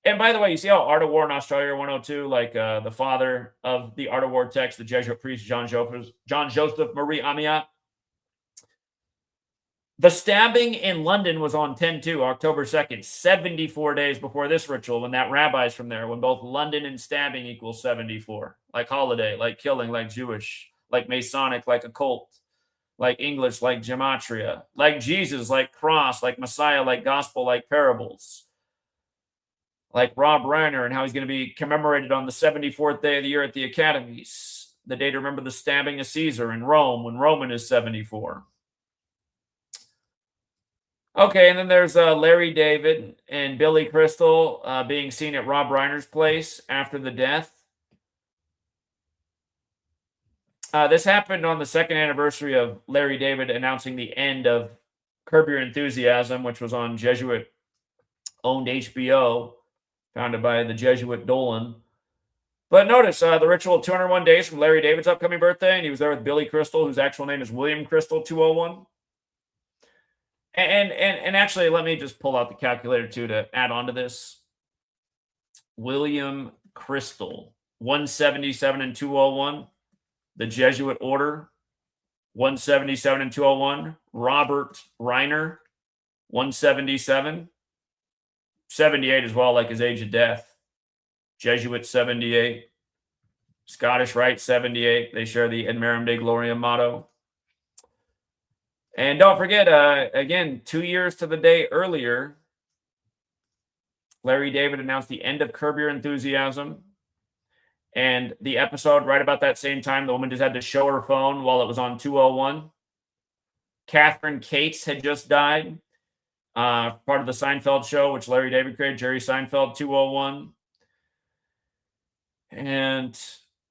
And by the way, you see how Art of War in Australia 102, like the father of the Art of War text, the Jesuit priest John Joseph Marie Amiot. The stabbing in London was on 10/2, October 2nd, 74 days before this ritual, when that rabbi's from there, when both London and stabbing equals 74. Like holiday, like killing, like Jewish, like Masonic, like occult, like English, like gematria, like Jesus, like cross, like Messiah, like gospel, like parables. Like Rob Reiner and how he's going to be commemorated on the 74th day of the year at the academies. The day to remember the stabbing of Caesar in Rome, when Roman is 74. Okay, and then there's Larry David and Billy Crystal being seen at Rob Reiner's place after the death. This happened on the second anniversary of Larry David announcing the end of Curb Your Enthusiasm, which was on Jesuit-owned HBO, founded by the Jesuit Dolan. But notice the ritual 201 days from Larry David's upcoming birthday, and he was there with Billy Crystal, whose actual name is William Crystal, 201. And actually, let me just pull out the calculator too to add on to this. William Crystal, 177 and 201. The Jesuit Order, 177 and 201. Robert Reiner, 177. 78 as well, like his age of death. Jesuit, 78. Scottish Rite, 78. They share the Ad Merum Dei Gloriam motto. And don't forget, again, 2 years to the day earlier, Larry David announced the end of Curb Your Enthusiasm. And the episode, right about that same time, the woman just had to show her phone while it was on 201. Catherine Cates had just died. Part of the Seinfeld show, which Larry David created, Jerry Seinfeld, 201. And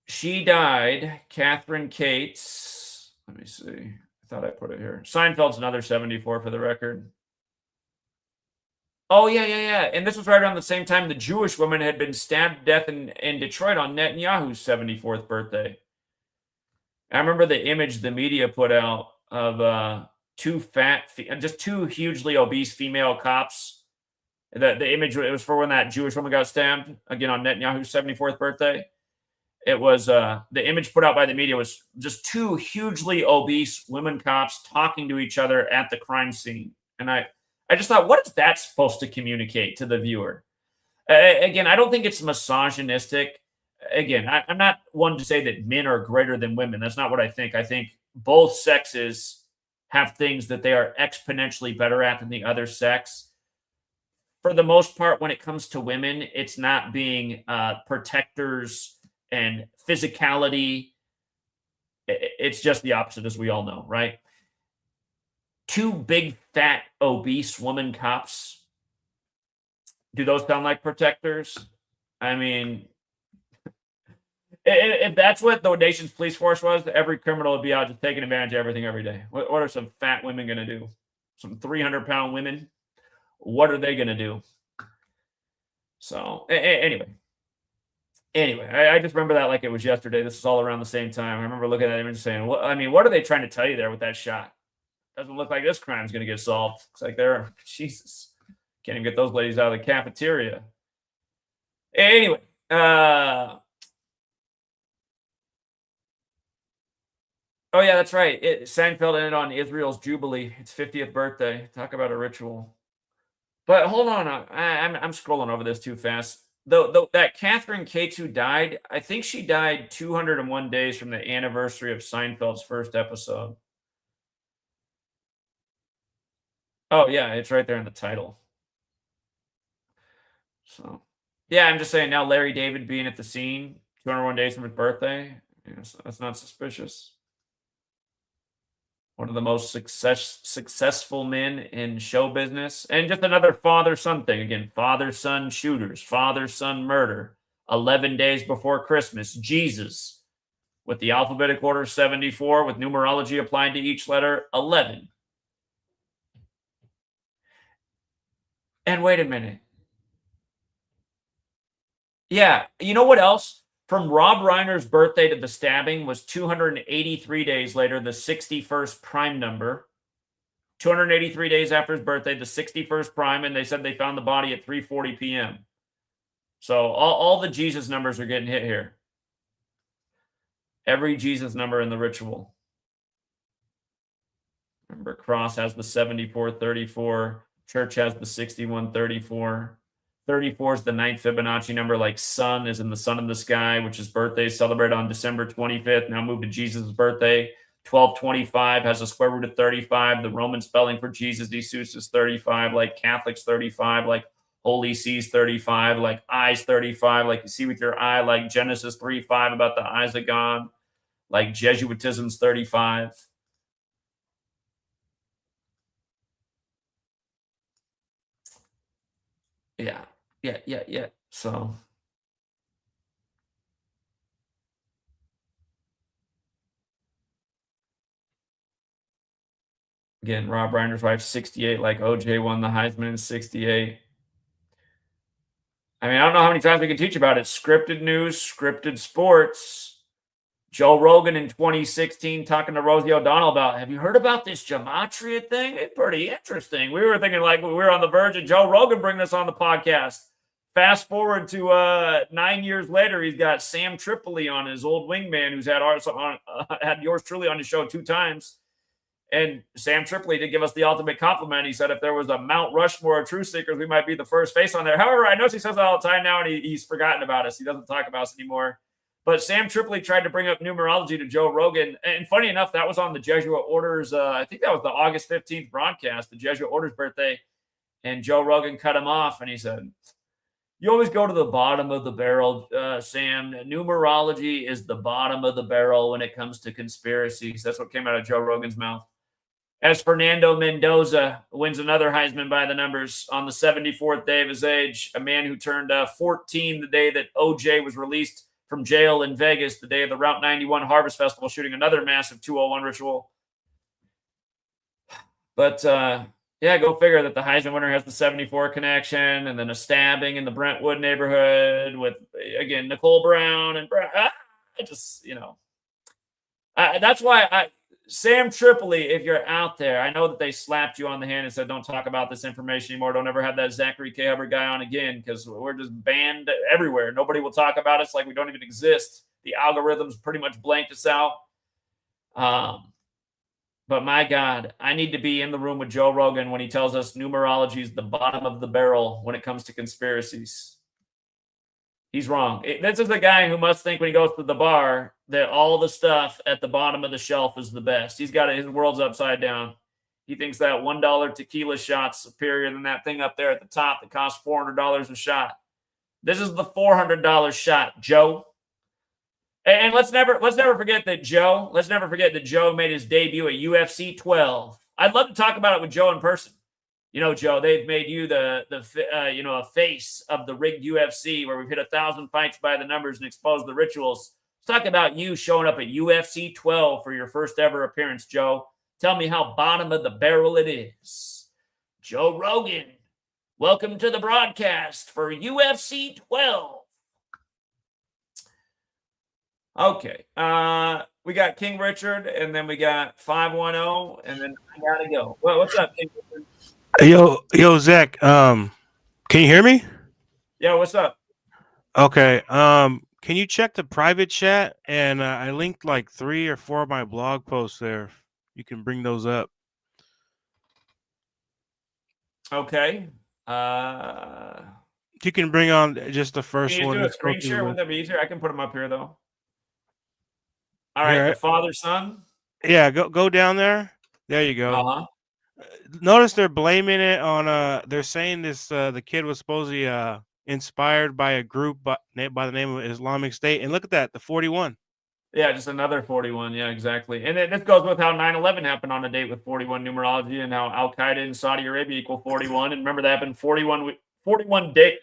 she died, Catherine Cates. Let me see. I thought I put it here. Seinfeld's another 74 for the record. Oh, yeah. And this was right around the same time the Jewish woman had been stabbed to death in Detroit on Netanyahu's 74th birthday. I remember the image the media put out of just two hugely obese female cops. The image, it was for when that Jewish woman got stabbed, again, on Netanyahu's 74th birthday. It was the image put out by the media was just two hugely obese women cops talking to each other at the crime scene. And I just thought, what is that supposed to communicate to the viewer? Again, I don't think it's misogynistic. Again, I'm not one to say that men are greater than women. That's not what I think. I think both sexes have things that they are exponentially better at than the other sex. For the most part, when it comes to women, it's not being protectors and physicality. It's just the opposite, as we all know, right? Two big, fat, obese woman cops. Do those sound like protectors? I mean, if that's what the nation's police force was, every criminal would be out just taking advantage of everything every day. What are some fat women going to do? Some 300-pound women? What are they going to do? So anyway, I just remember that like it was yesterday. This is all around the same time. I remember looking at that image and saying, well, I mean, what are they trying to tell you there with that shot? Doesn't look like this crime's going to get solved. It's like they're, Jesus, can't even get those ladies out of the cafeteria. Anyway, oh yeah, that's right. Seinfeld ended on Israel's Jubilee, its 50th birthday. Talk about a ritual. But hold on, I'm scrolling over this too fast. Though that Catherine Cates who died, I think she died 201 days from the anniversary of Seinfeld's first episode. Oh yeah, it's right there in the title. So yeah, I'm just saying now Larry David being at the scene 201 days from his birthday, that's not suspicious. One of the most successful men in show business, and just another father-son thing. Again, father-son shooters, father-son murder. 11 days before Christmas, Jesus, with the alphabetic order 74, with numerology applied to each letter 11. And wait a minute. Yeah, you know what else? From Rob Reiner's birthday to the stabbing was 283 days later, the 61st prime number. 283 days after his birthday, the 61st prime, and they said they found the body at 3:40 p.m. So all the Jesus numbers are getting hit here. Every Jesus number in the ritual. Remember, cross has the 7434. Church has the 6134. 34 is the ninth Fibonacci number, like sun is in the sun in the sky, which is birthday celebrated on December 25th. Now moved to Jesus' birthday. 1225 has a square root of 35. The Roman spelling for Jesus, Jesus is 35, like Catholics 35, like Holy See's 35, like eyes 35, like you see with your eye, like Genesis 3:5 about the eyes of God, like Jesuitism's 35. Yeah. So again, Rob Reiner's wife, 68, like OJ won the Heisman in 68. I mean, I don't know how many times we can teach about it. Scripted news, scripted sports. Joe Rogan in 2016 talking to Rosie O'Donnell about, have you heard about this gematria thing? It's pretty interesting. We were thinking like we were on the verge of Joe Rogan bringing us on the podcast. Fast forward to 9 years later, he's got Sam Tripoli on, his old wingman, who's had yours truly on his show 2 times. And Sam Tripoli did give us the ultimate compliment. He said if there was a Mount Rushmore of truth seekers, we might be the first face on there. However, I know he says that all the time now, and he's forgotten about us. He doesn't talk about us anymore. But Sam Tripoli tried to bring up numerology to Joe Rogan. And funny enough, that was on the Jesuit Orders. I think that was the August 15th broadcast, the Jesuit Orders birthday. And Joe Rogan cut him off, and he said, you always go to the bottom of the barrel, Sam. Numerology is the bottom of the barrel when it comes to conspiracies. That's what came out of Joe Rogan's mouth. As Fernando Mendoza wins another Heisman by the numbers on the 74th day of his age, a man who turned 14 the day that OJ was released from jail in Vegas, the day of the Route 91 Harvest Festival, shooting another massive 201 ritual. But yeah, go figure that the Heisman winner has the 74 connection, and then a stabbing in the Brentwood neighborhood with, again, Nicole Brown and that's why Sam Tripoli, if you're out there, I know that they slapped you on the hand and said, don't talk about this information anymore. Don't ever have that Zachary K. Hubbard guy on again, because we're just banned everywhere. Nobody will talk about us like we don't even exist. The algorithms pretty much blanked us out. But my God, I need to be in the room with Joe Rogan when he tells us numerology is the bottom of the barrel when it comes to conspiracies. He's wrong. This is the guy who must think when he goes to the bar that all the stuff at the bottom of the shelf is the best. He's got his world's upside down. He thinks that $1 tequila shot's superior than that thing up there at the top that costs $400 a shot. This is the $400 shot, Joe. And let's never forget that Joe made his debut at UFC 12. I'd love to talk about it with Joe in person. Joe, they've made you a face of the rigged UFC where we've hit 1,000 fights by the numbers and exposed the rituals. Let's talk about you showing up at UFC 12 for your first ever appearance, Joe. Tell me how bottom of the barrel it is. Joe Rogan, welcome to the broadcast for UFC 12. Okay. We got King Richard, and then we got 510, and then I gotta go. Well, what's up, King Richard? Yo, Zach. Can you hear me? Yeah, what's up? Okay. Can you check the private chat? And I linked like 3 or 4 of my blog posts there. You can bring those up. Okay. You can bring on just the first one. Can you do a screen share? Wouldn't that be easier? I can put them up here though. All right, Here, the father son. Yeah, go down there. There you go. Uh-huh. Notice they're blaming it on they're saying this the kid was supposedly inspired by a group by the name of Islamic State, and look at that, the 41. Yeah, just another 41. Yeah, exactly. And this goes with how 9/11 happened on a date with 41 numerology, and how Al Qaeda in Saudi Arabia equal 41. And remember that happened 41 days.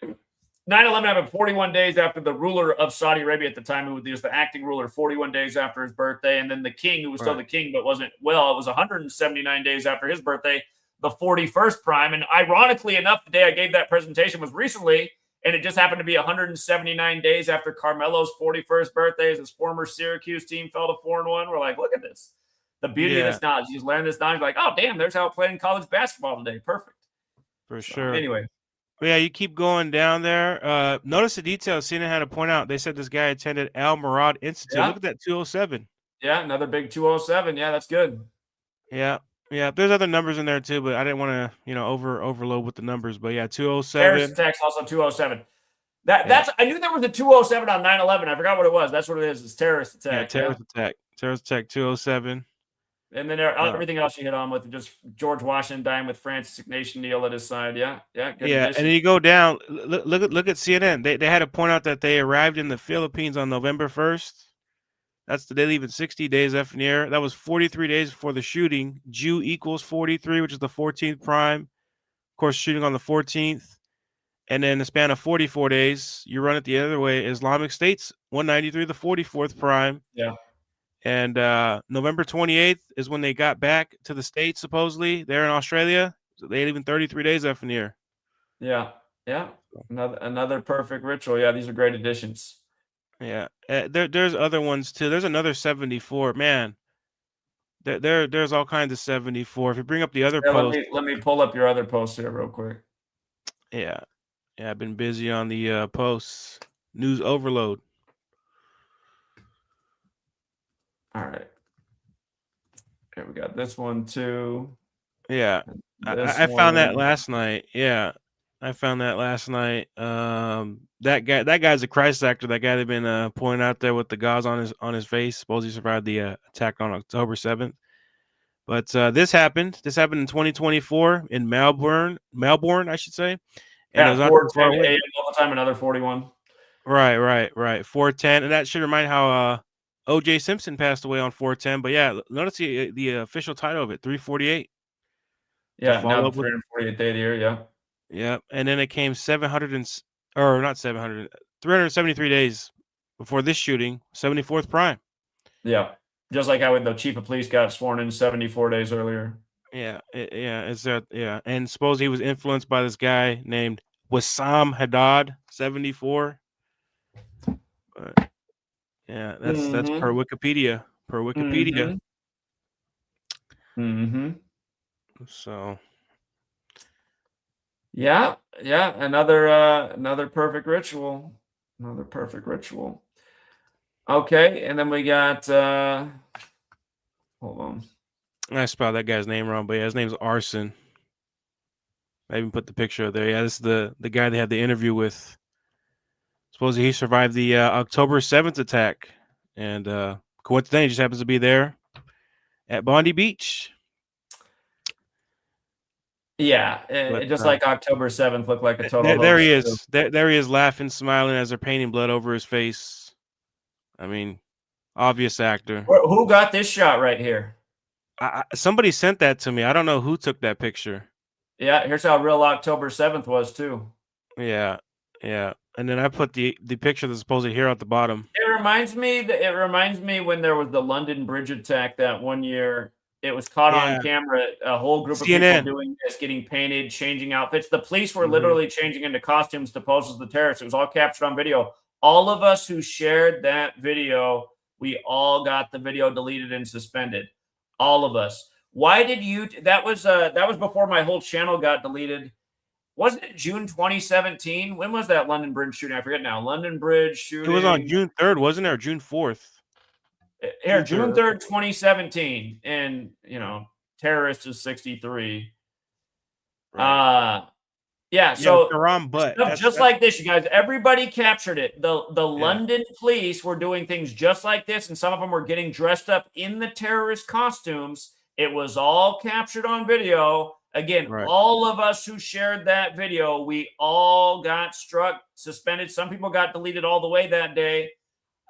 9/11 happened 41 days after the ruler of Saudi Arabia at the time, who was the acting ruler, 41 days after his birthday. And then the king, who was still the king, but wasn't, well, it was 179 days after his birthday, the 41st prime. And ironically enough, the day I gave that presentation was recently, and it just happened to be 179 days after Carmelo's 41st birthday as his former Syracuse team fell to 4-1. We're like, look at this. The beauty of this knowledge. You just learn this knowledge, like, oh, damn, there's how it played in college basketball today. Perfect. For sure. Anyway. Yeah, you keep going down there. Notice the details CNN had to point out. They said this guy attended Al Murad Institute. Yeah. Look at that 207. Yeah, another big 207. Yeah, that's good. Yeah. There's other numbers in there too, but I didn't want to, overload with the numbers. But yeah, 207. Terrorist attacks also 207. That's I knew there was a 207 on 9/11. I forgot what it was. That's what it is. It's terrorist attack. Yeah, terrorist attack. Terrorist attack 207. And then everything else you hit on with just George Washington dying with Francis Ignatius Neal at his side. Yeah. Good addition. And then you go down. Look at CNN. They had to point out that they arrived in the Philippines on November 1st. That's the day leaving 60 days after the air. That was 43 days before the shooting. Jew equals 43, which is the 14th prime. Of course, shooting on the 14th. And then the span of 44 days, you run it the other way. Islamic State's 193, the 44th prime. Yeah. And November 28th is when they got back to the States, supposedly. They're in Australia. So they leaving 33 days after the year. Yeah. Another perfect ritual. Yeah, these are great additions. Yeah. There's other ones, too. There's another 74. Man, there's all kinds of 74. If you bring up the other post. Let me pull up your other post here real quick. Yeah, I've been busy on the posts. News overload. All right. Here we got this one too. Yeah. I found that last night. Yeah. I found that last night. That guy's a Christ actor. That guy they've been pointing out there with the gauze on his face. Suppose he survived the attack on October 7th. But this happened. This happened in 2024 in Melbourne, I should say. And it was 4:10 a.m. all the time. Another 41. Right. 4:10, and that should remind how O.J. Simpson passed away on 4:10. But yeah, notice the official title of it, 348. Yeah, now the 348th day of the year. Yeah. Yeah, and then it came 373 days before this shooting, 74th prime. Yeah, just like how the chief of police got sworn in 74 days earlier. Yeah, and suppose he was influenced by this guy named Wissam Haddad, 74. But yeah, that's per Wikipedia. So. Yeah, another perfect ritual. Okay, and then we got hold on. I spelled that guy's name wrong, but yeah, his name's Arson. I even put the picture up there. Yeah, this is the guy they had the interview with. Supposedly he survived the October 7th attack, and coincidentally, he just happens to be there at Bondi Beach. Yeah, But just like October 7th looked like a total there hoax he too. is. There he is, laughing, smiling as they're painting blood over his face. I mean, obvious actor. Who got this shot right here? Somebody sent that to me. I don't know who took that picture. Yeah, here's how real October 7th was too. Yeah, yeah. And then I put the picture that's supposedly here at the bottom. It reminds me when there was the London Bridge attack that one year. It was caught on Yeah, camera, a whole group of people CNN. doing this, getting painted, changing outfits. The police were Mhm. literally changing into costumes to pose as the terrorists. It was all captured on video. All of us who shared that video, we all got the video deleted and suspended. All of us. Why did you that was before my whole channel got deleted. Wasn't it June 2017? When was that London Bridge shooting? I forget now. London Bridge It was on shooting. June 3rd, wasn't it? Or June 4th? Here, June June 3rd. 3rd, 2017. And, terrorist is 63. Right. Yeah, Yeah, so Karam Butt. stuff That's just like this, you guys. Everybody captured it. The yeah. London police were doing things just like this, and some of them were getting dressed up in the terrorist costumes. It was all captured on video. Again, Right. all of us who shared that video, we all got struck, suspended. Some people got deleted all the way that day.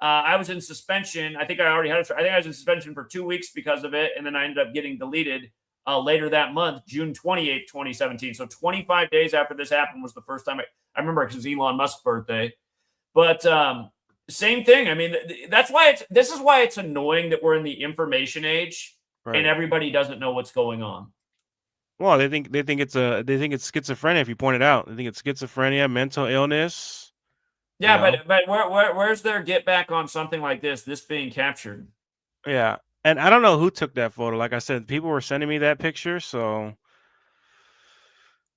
I was in suspension. I think I already had it. I think I was in suspension for 2 weeks because of it, and then I ended up getting deleted later that month, June 28th, 2017. So 25 days after this happened was the first time I remember it was Elon Musk's birthday. But same thing. I mean, this is why it's annoying that we're in the information age and Right. everybody doesn't know what's going on. Well, they think it's schizophrenia. If you point it out, they think it's schizophrenia, mental illness. You Yeah, know. but where's their get back on something like this being captured? Yeah, and I don't know who took that photo. Like I said, people were sending me that picture. So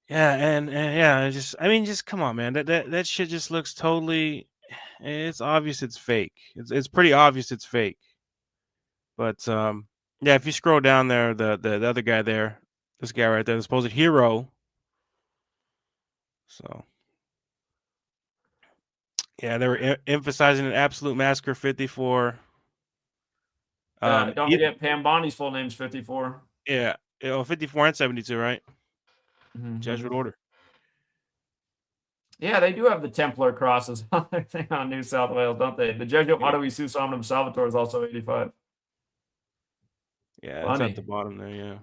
yeah, and yeah, I mean, just come on, man. That shit just looks totally. It's obvious it's fake. It's pretty obvious it's fake. But yeah, if you scroll down there, the other guy there, this guy right there, the supposed hero. So yeah, they were emphasizing an absolute massacre 54. Don't forget Pam Bondi's full name's 54. Yeah, 54 and 72, right? Jesuit Mm-hmm. order. Yeah, they do have the Templar crosses on their thing on New South Wales, don't they? The Jesuit Yeah, Motto Jesús Omnum Salvator is also 85. yeah, it's at the Funny. bottom there. Yeah.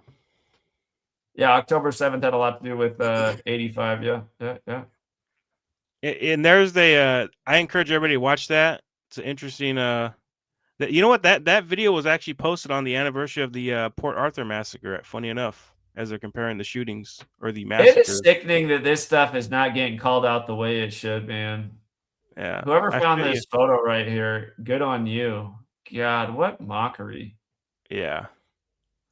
Yeah, October 7th had a lot to do with 85. Yeah, yeah, yeah. And there's the I encourage everybody to watch that. It's an interesting you know what, that video was actually posted on the anniversary of the Port Arthur massacre, funny enough, as they're comparing the shootings or the It is massacres. sickening that this stuff is not getting called out the way it should, man. Yeah, Whoever I found feel you. this photo right here, good on you. God, what mockery. Yeah.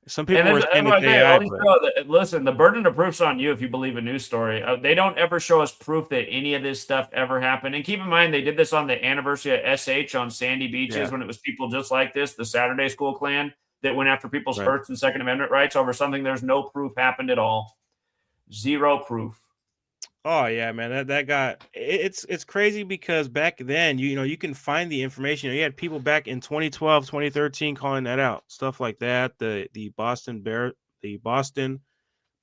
Some And people then were that's saying what it's I say. AI, All these but people, listen, the burden of proof's on you if you believe a news story. They don't ever show us proof that any of this stuff ever happened. And keep in mind, they did this on the anniversary of SH on Sandy Beaches yeah, when it was people just like this, the Saturday School Klan, that went after people's right. First and Second Amendment rights over something there's no proof happened at all. Zero proof. Oh yeah, man. That got it's crazy because back then you know you can find the information. You had people back in 2012, 2013 calling that out. Stuff like that. The Boston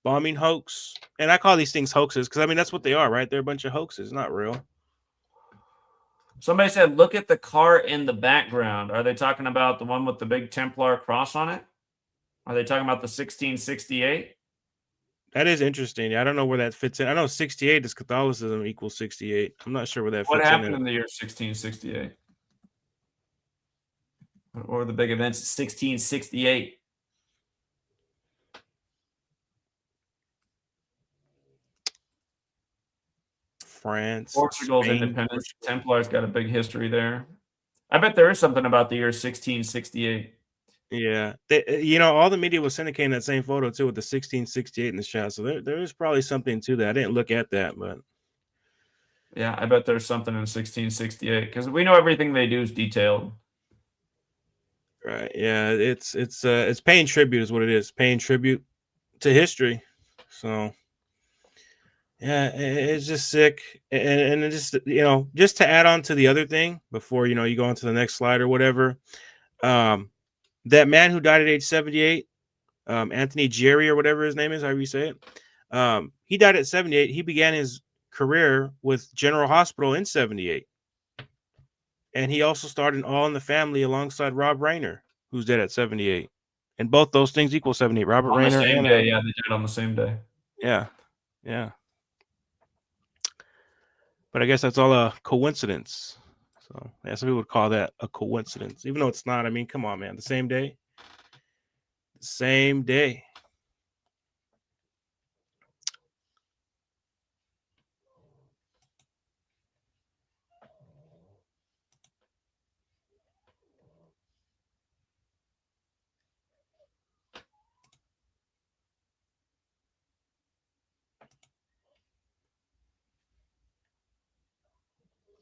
bombing hoax. And I call these things hoaxes because I mean that's what they are, right? They're a bunch of hoaxes, not real. Somebody said, look at the car in the background. Are they talking about the one with the big Templar cross on it? Are they talking about the 1668? That is interesting. I don't know where that fits in. I know 68 is Catholicism equals 68. I'm not sure where that What fits in. happened in the year 1668? Or the big events 1668? France, Portugal's Spain. independence. Templars got a big history there. I bet there is something about the year 1668. Yeah, you know, all the media was syndicating that same photo too with the 1668 in the shot. So there is probably something to that. I didn't look at that, but Yeah, I bet there's something in 1668 because we know everything they do is detailed. Right. Yeah. It's paying tribute is what it is. Paying tribute to history. So yeah, it's just sick. And it just, just to add on to the other thing before, you go on to the next slide or whatever. That man who died at age 78, Anthony Geary or whatever his name is, however you say it. He died at 78. He began his career with General Hospital in 78. And he also starred in All in the Family alongside Rob Reiner, who's dead at 78. And both those things equal 78. Robert On the Reiner same and day, yeah, they did it on the same day. yeah. But I guess that's all a coincidence. So yeah, some people would call that a coincidence, even though it's not. I mean, come on, man. The same day. Same day.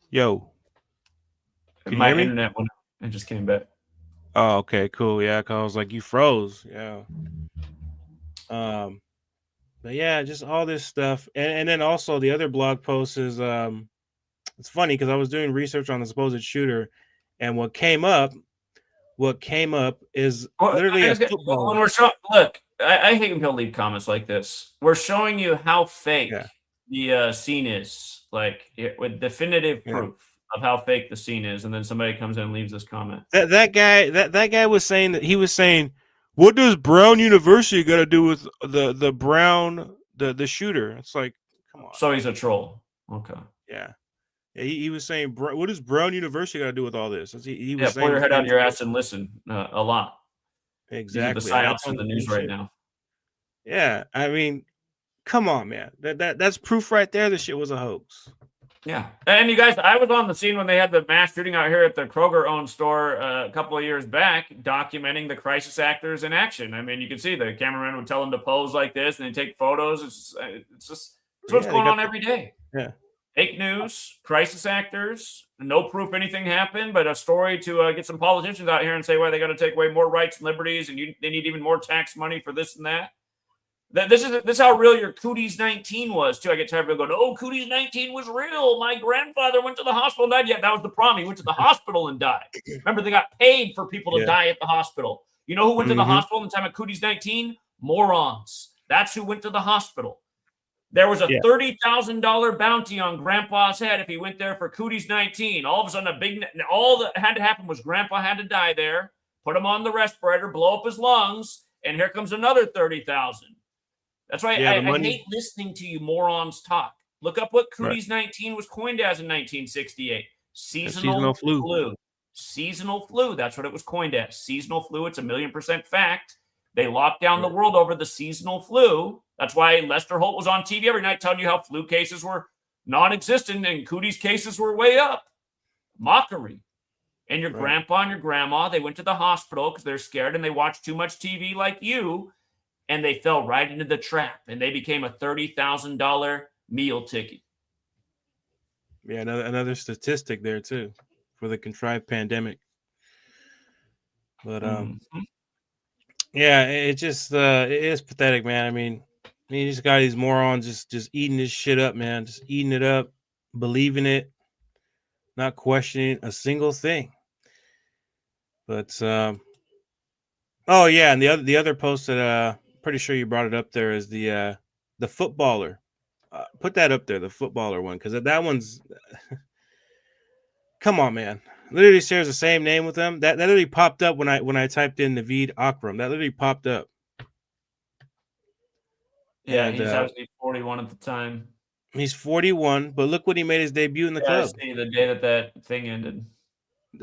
Yo. Can you My hear me? internet went. It just came back. Oh, okay, cool. Yeah, cause I was like, you froze. Yeah. But yeah, just all this stuff, and then also the other blog post is it's funny because I was doing research on the supposed shooter, and what came up is Well, literally a when football. we're look, I hate when people leave comments like this. We're showing you how fake Yeah, the scene is, like with definitive yeah. proof of how fake the scene is, and then somebody comes in and leaves this comment. That guy was saying that he was saying, what does Brown University got to do with the Brown the shooter? It's like, come on. So he's a troll. Okay. Yeah. He was saying, what does Brown University got to do with all this? He was Pull saying your the head out same of your thing. ass and listen a lot. Exactly. These are the psyops in the news right now. Yeah, I mean, come on, man. That's proof right there. The shit was a hoax. Yeah, and you guys, I was on the scene when they had the mass shooting out here at the Kroger-owned store a couple of years back, documenting the crisis actors in action. I mean, you can see the cameraman would tell them to pose like this, and they take photos. It's what's going on every day. Yeah. Fake news, crisis actors, no proof anything happened, but a story to get some politicians out here and say, well, they got to take away more rights and liberties, and they need even more tax money for this and that. This is how real your Cooties 19 was, too. I get tired of people going, oh, Cooties 19 was real. My grandfather went to the hospital and died. Yeah, that was the problem. He went to the hospital and died. Remember, they got paid for people to die at the hospital. You know who went to the hospital in the time of Cooties 19? Morons. That's who went to the hospital. There was a $30,000 bounty on Grandpa's head if he went there for Cooties 19. All of a sudden, all that had to happen was Grandpa had to die there, put him on the respirator, blow up his lungs, and here comes another $30,000. That's why I hate listening to you morons talk. Look up what Cooties 19 was coined as in 1968. Seasonal flu. Seasonal flu. That's what it was coined as. Seasonal flu. It's 1,000,000% fact. They locked down the world over the seasonal flu. That's why Lester Holt was on TV every night telling you how flu cases were non-existent and Cooties cases were way up. Mockery. And your grandpa and your grandma, they went to the hospital because they're scared and they watched too much TV like you. And they fell right into the trap, and they became a $30,000 meal ticket. Yeah, another statistic there too for the contrived pandemic. But yeah, it just it is pathetic, man. I mean, you just got these morons just eating this shit up, man. Just eating it up, believing it, not questioning a single thing. But oh yeah, and the other post that pretty sure you brought it up there is the footballer. Put that up there, the footballer one, because that one's come on, man. Literally shares the same name with them. That literally popped up when I typed in Naveed Akram. That literally popped up. Yeah, he's obviously 41 at the time. He's 41, but look when he made his debut in the club. I see the day that thing ended.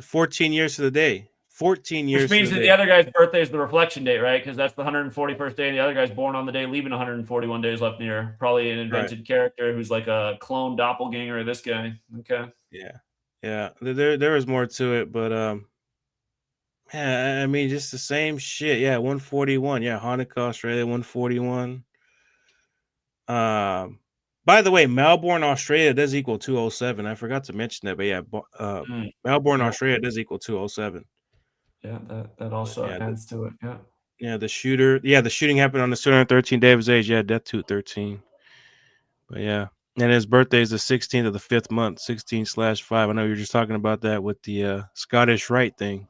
14 years to the day. 14 years. Which means that the other guy's birthday is the reflection date, right? Because that's the 141st day, and the other guy's born on the day, leaving 141 days left in the year. Probably an invented character who's like a clone doppelganger of this guy. Okay. Yeah. There is more to it, but yeah, I mean, just the same shit. Yeah, 141. Yeah, Hanukkah, Australia, 141. By the way, Melbourne, Australia does equal 207. I forgot to mention that, but yeah, Melbourne, Australia does equal 207. Yeah, that also adds to it. Yeah. Yeah, the shooting happened on the 213th day of his age. Yeah, death to 13. But yeah. And his birthday is the 16th of the 5th month, 16/5. I know you're just talking about that with the Scottish Rite thing.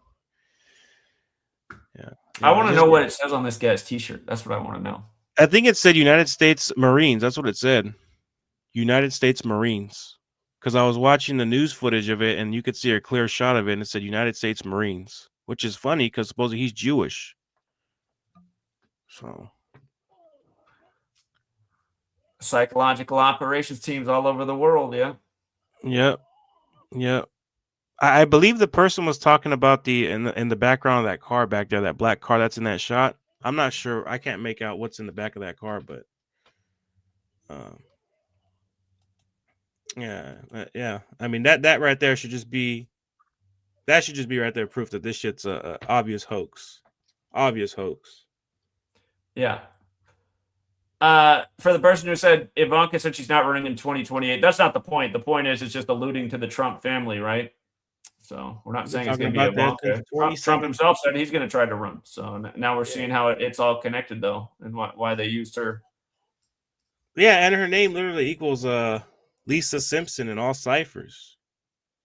Yeah. I want to know what it says on this guy's t-shirt. That's what I want to know. I think it said United States Marines. That's what it said. United States Marines. Because I was watching the news footage of it, and you could see a clear shot of it, and it said United States Marines, which is funny because supposedly he's Jewish. So, psychological operations teams all over the world. Yeah. Yep. I believe the person was talking about in the background of that car back there, that black car that's in that shot. I'm not sure. I can't make out what's in the back of that car, but yeah. I mean that right there should just be right there proof that this shit's a obvious hoax. Obvious hoax. Yeah. For the person who said Ivanka said she's not running in 2028, that's not the point. The point is it's just alluding to the Trump family, right? So we're not saying it's going to be Ivanka. Trump himself said he's going to try to run. So now we're seeing how it's all connected, though, and why they used her. Yeah, and her name literally equals Lisa Simpson in all ciphers.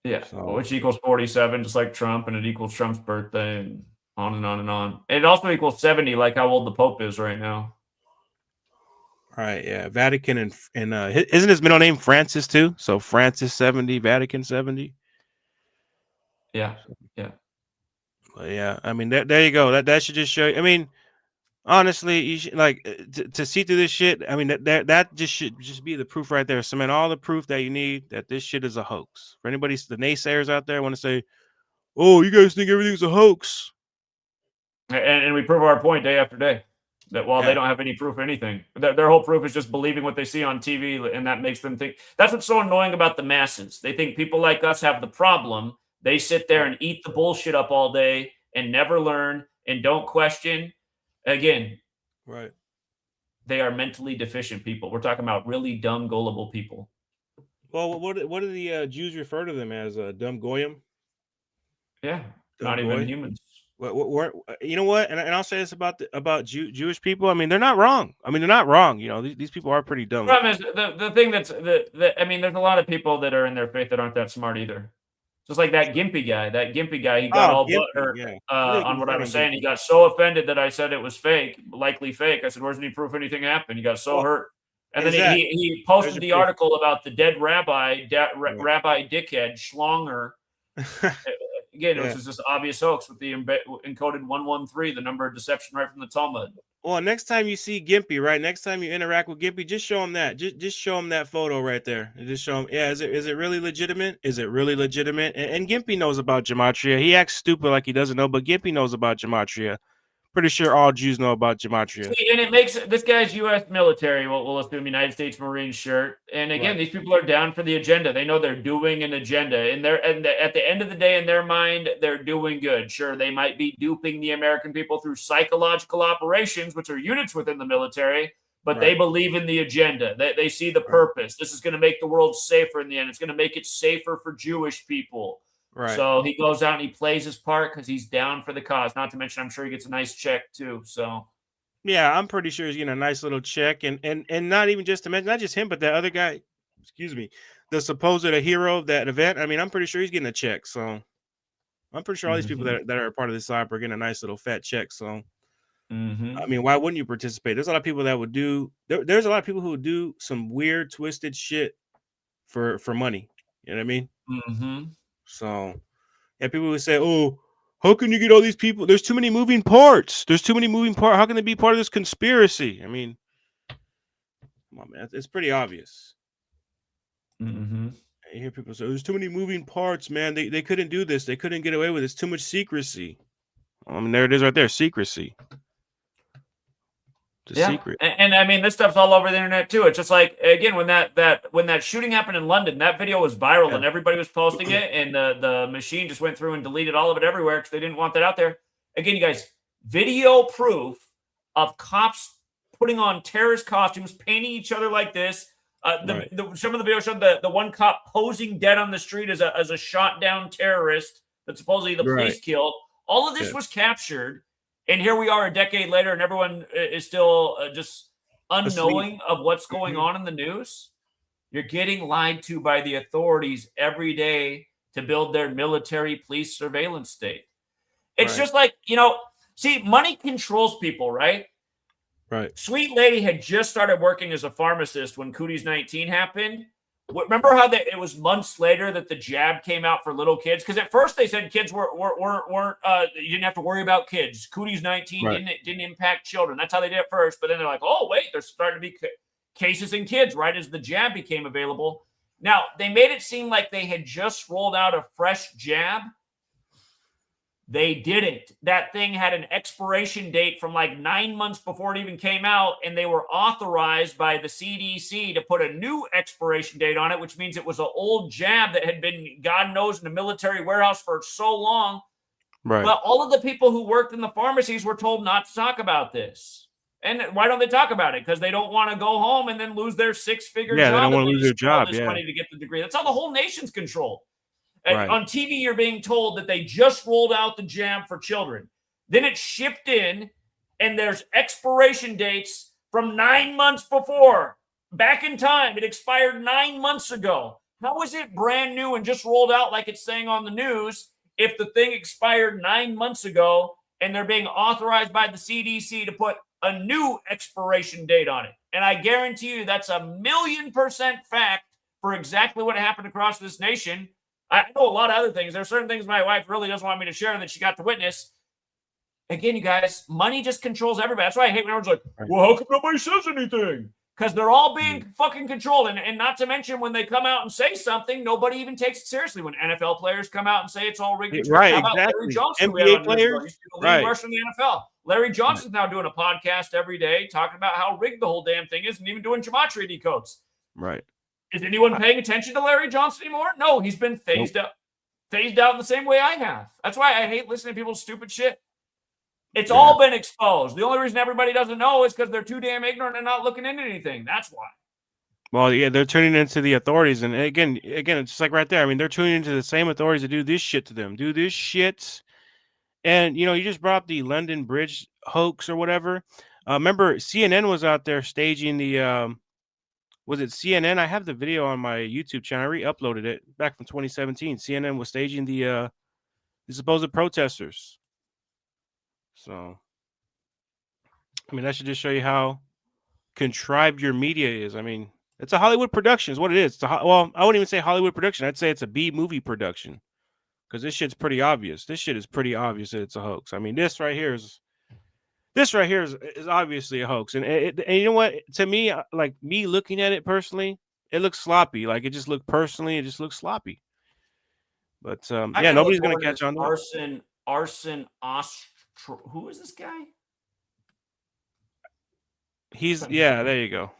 Yeah, which equals 47, just like Trump, and it equals Trump's birthday, and on and on and on. And it also equals 70, like how old the Pope is right now. Right, yeah. Vatican and isn't his middle name Francis too? So Francis 70, Vatican 70. Yeah. But yeah, I mean there you go. That should just show you. I mean, honestly, you should, like to see through this shit. I mean that just should just be the proof right there. Cement all the proof that you need that this shit is a hoax. For anybody, the naysayers out there want to say, "Oh, you guys think everything's a hoax," and we prove our point day after day. That while they don't have any proof of anything, their whole proof is just believing what they see on TV, and that makes them think. That's what's so annoying about the masses. They think people like us have the problem. They sit there and eat the bullshit up all day and never learn and don't question. Again, right? They are mentally deficient people. We're talking about really dumb, gullible people. Well, what do the Jews refer to them as? Dumb goyim? Yeah, dumb not goy? Even humans. You know what? And I'll say this about Jewish people. I mean, they're not wrong. You know, these people are pretty dumb. The problem is the thing that's I mean, there's a lot of people that are in their faith that aren't that smart either. Just like that Gimpy guy, he got all butthurt on what I was saying. He got so offended that I said it was fake, likely fake. I said, "Where's any proof anything happened?" He got so hurt, and then he posted the article about the dead rabbi, Rabbi Dickhead Schlonger. Again, it was just this obvious hoax with the encoded 113, the number of deception right from the Talmud. Well, next time you see Gimpy, right? Next time you interact with Gimpy, just show him that. Just show him that photo right there. And just show him, yeah, is it really legitimate? Is it really legitimate? And Gimpy knows about gematria. He acts stupid like he doesn't know, but Gimpy knows about gematria. Pretty sure all Jews know about gematria. See, and it makes this guy's U.S. military, we'll assume United States Marine shirt. And again, these people are down for the agenda. They know they're doing an agenda. And at the end of the day, in their mind, they're doing good. Sure, they might be duping the American people through psychological operations, which are units within the military, but they believe in the agenda. They see the purpose. This is going to make the world safer in the end. It's going to make it safer for Jewish people. Right. So he goes out and he plays his part because he's down for the cause. Not to mention, I'm sure he gets a nice check too. So, yeah, I'm pretty sure he's getting a nice little check, and not even just to mention, not just him, but that other guy. Excuse me, the supposed hero of that event. I mean, I'm pretty sure he's getting a check. So, I'm pretty sure all these people that are a part of this op are getting a nice little fat check. So, I mean, why wouldn't you participate? There's a lot of people that would do. There's a lot of people who would do some weird, twisted shit for money. You know what I mean? Mm-hmm. So, yeah, people would say, "Oh, how can you get all these people? There's too many moving parts. How can they be part of this conspiracy?" I mean, come on, man. It's pretty obvious. Mm-hmm. You hear people say, "There's too many moving parts, man. They couldn't do this. They couldn't get away with it. It's too much secrecy." I mean, there it is right there. Secrecy. Secret. And I mean, this stuff's all over the internet too. It's just like, again, when that shooting happened in London, that video was viral and everybody was posting it, and the machine just went through and deleted all of it everywhere because they didn't want that out there. Again, you guys, video proof of cops putting on terrorist costumes, painting each other like this. Some of the video showed the one cop posing dead on the street as a shot down terrorist that supposedly the police killed. All of this was captured, and here we are a decade later, and everyone is still just unknowing of what's going on in the news. You're getting lied to by the authorities every day to build their military police surveillance state. It's just like, see, money controls people, right? Right. Sweet lady had just started working as a pharmacist when Cooties 19 happened. Remember how it was months later that the jab came out for little kids? Because at first they said kids weren't you didn't have to worry about kids. Cooties 19 didn't impact children. That's how they did it first. But then they're like, oh, wait, there's starting to be cases in kids right as the jab became available. Now, they made it seem like they had just rolled out a fresh jab. They didn't. That thing had an expiration date from like 9 months before it even came out, and they were authorized by the CDC to put a new expiration date on it, which means it was an old jab that had been, God knows, in a military warehouse for so long. Right. But all of the people who worked in the pharmacies were told not to talk about this. And why don't they talk about it? Because they don't want to go home and then lose their six-figure job. Yeah, they don't want to lose their job. Yeah, money to get the degree. That's how the whole nation's controlled. Right. On TV, you're being told that they just rolled out the jab for children. Then it's shipped in, and there's expiration dates from 9 months before. Back in time, it expired 9 months ago. How is it brand new and just rolled out like it's saying on the news if the thing expired 9 months ago and they're being authorized by the CDC to put a new expiration date on it? And I guarantee you that's 1,000,000% fact for exactly what happened across this nation. I know a lot of other things. There are certain things my wife really doesn't want me to share that she got to witness. Again, you guys, money just controls everybody. That's why I hate when everyone's like, well, how come nobody says anything? Because they're all being fucking controlled. And not to mention when they come out and say something, nobody even takes it seriously. When NFL players come out and say it's all rigged. Right, how about exactly. Larry Johnson, NBA players? the lead rusher in the NFL. Larry Johnson's now doing a podcast every day talking about how rigged the whole damn thing is and even doing gematria decodes. Right. Is anyone paying attention to Larry Johnson anymore? No, he's been phased out in the same way I have. That's why I hate listening to people's stupid shit. It's all been exposed. The only reason everybody doesn't know is because they're too damn ignorant and not looking into anything. That's why. Well, yeah, they're tuning into the authorities. And again, it's just like right there. I mean, they're tuning into the same authorities that do this shit to them. Do this shit. And, you just brought up the London Bridge hoax or whatever. Remember, CNN was out there staging the... was it CNN? I have the video on my YouTube channel. I re-uploaded it back from 2017. CNN was staging the supposed protesters. So, I mean, that should just show you how contrived your media is. I mean, it's a Hollywood production is what it is. Well, I wouldn't even say Hollywood production. I'd say it's a B-movie production because this shit's pretty obvious. This shit is pretty obvious that it's a hoax. I mean, this right here is obviously a hoax. And you know what? To me, like me looking at it personally, it looks sloppy. Like it just looks sloppy. But yeah, nobody's gonna catch on. Arson who is this guy? There you go.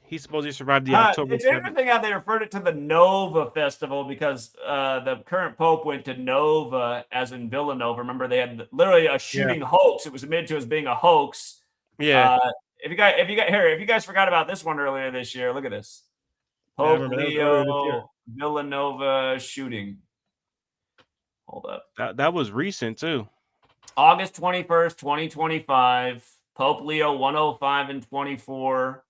He's supposed to survive the October. It's interesting how they referred it to the Nova Festival because the current Pope went to Nova, as in Villanova. Remember, they had literally a shooting hoax. It was admitted to as being a hoax. Yeah. If you guys forgot about this one earlier this year, look at this. Pope Leo Villanova shooting. Hold up. That was recent too. August 21st, 2025. Pope Leo 105 and 24.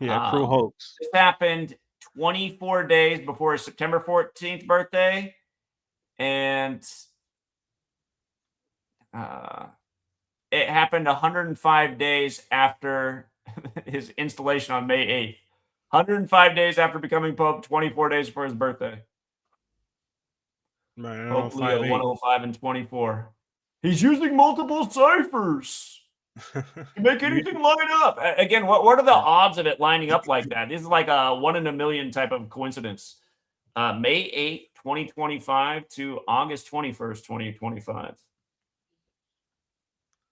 Yeah, crew hoax. This happened 24 days before his September 14th birthday. And it happened 105 days after his installation on May 8th. 105 days after becoming Pope, 24 days before his birthday. Right, Pope Leo 105 and 24. He's using multiple ciphers. You make anything line up. Again, what are the odds of it lining up like that? This is like a 1 in a million type of coincidence. May 8th, 2025 to August 21st, 2025.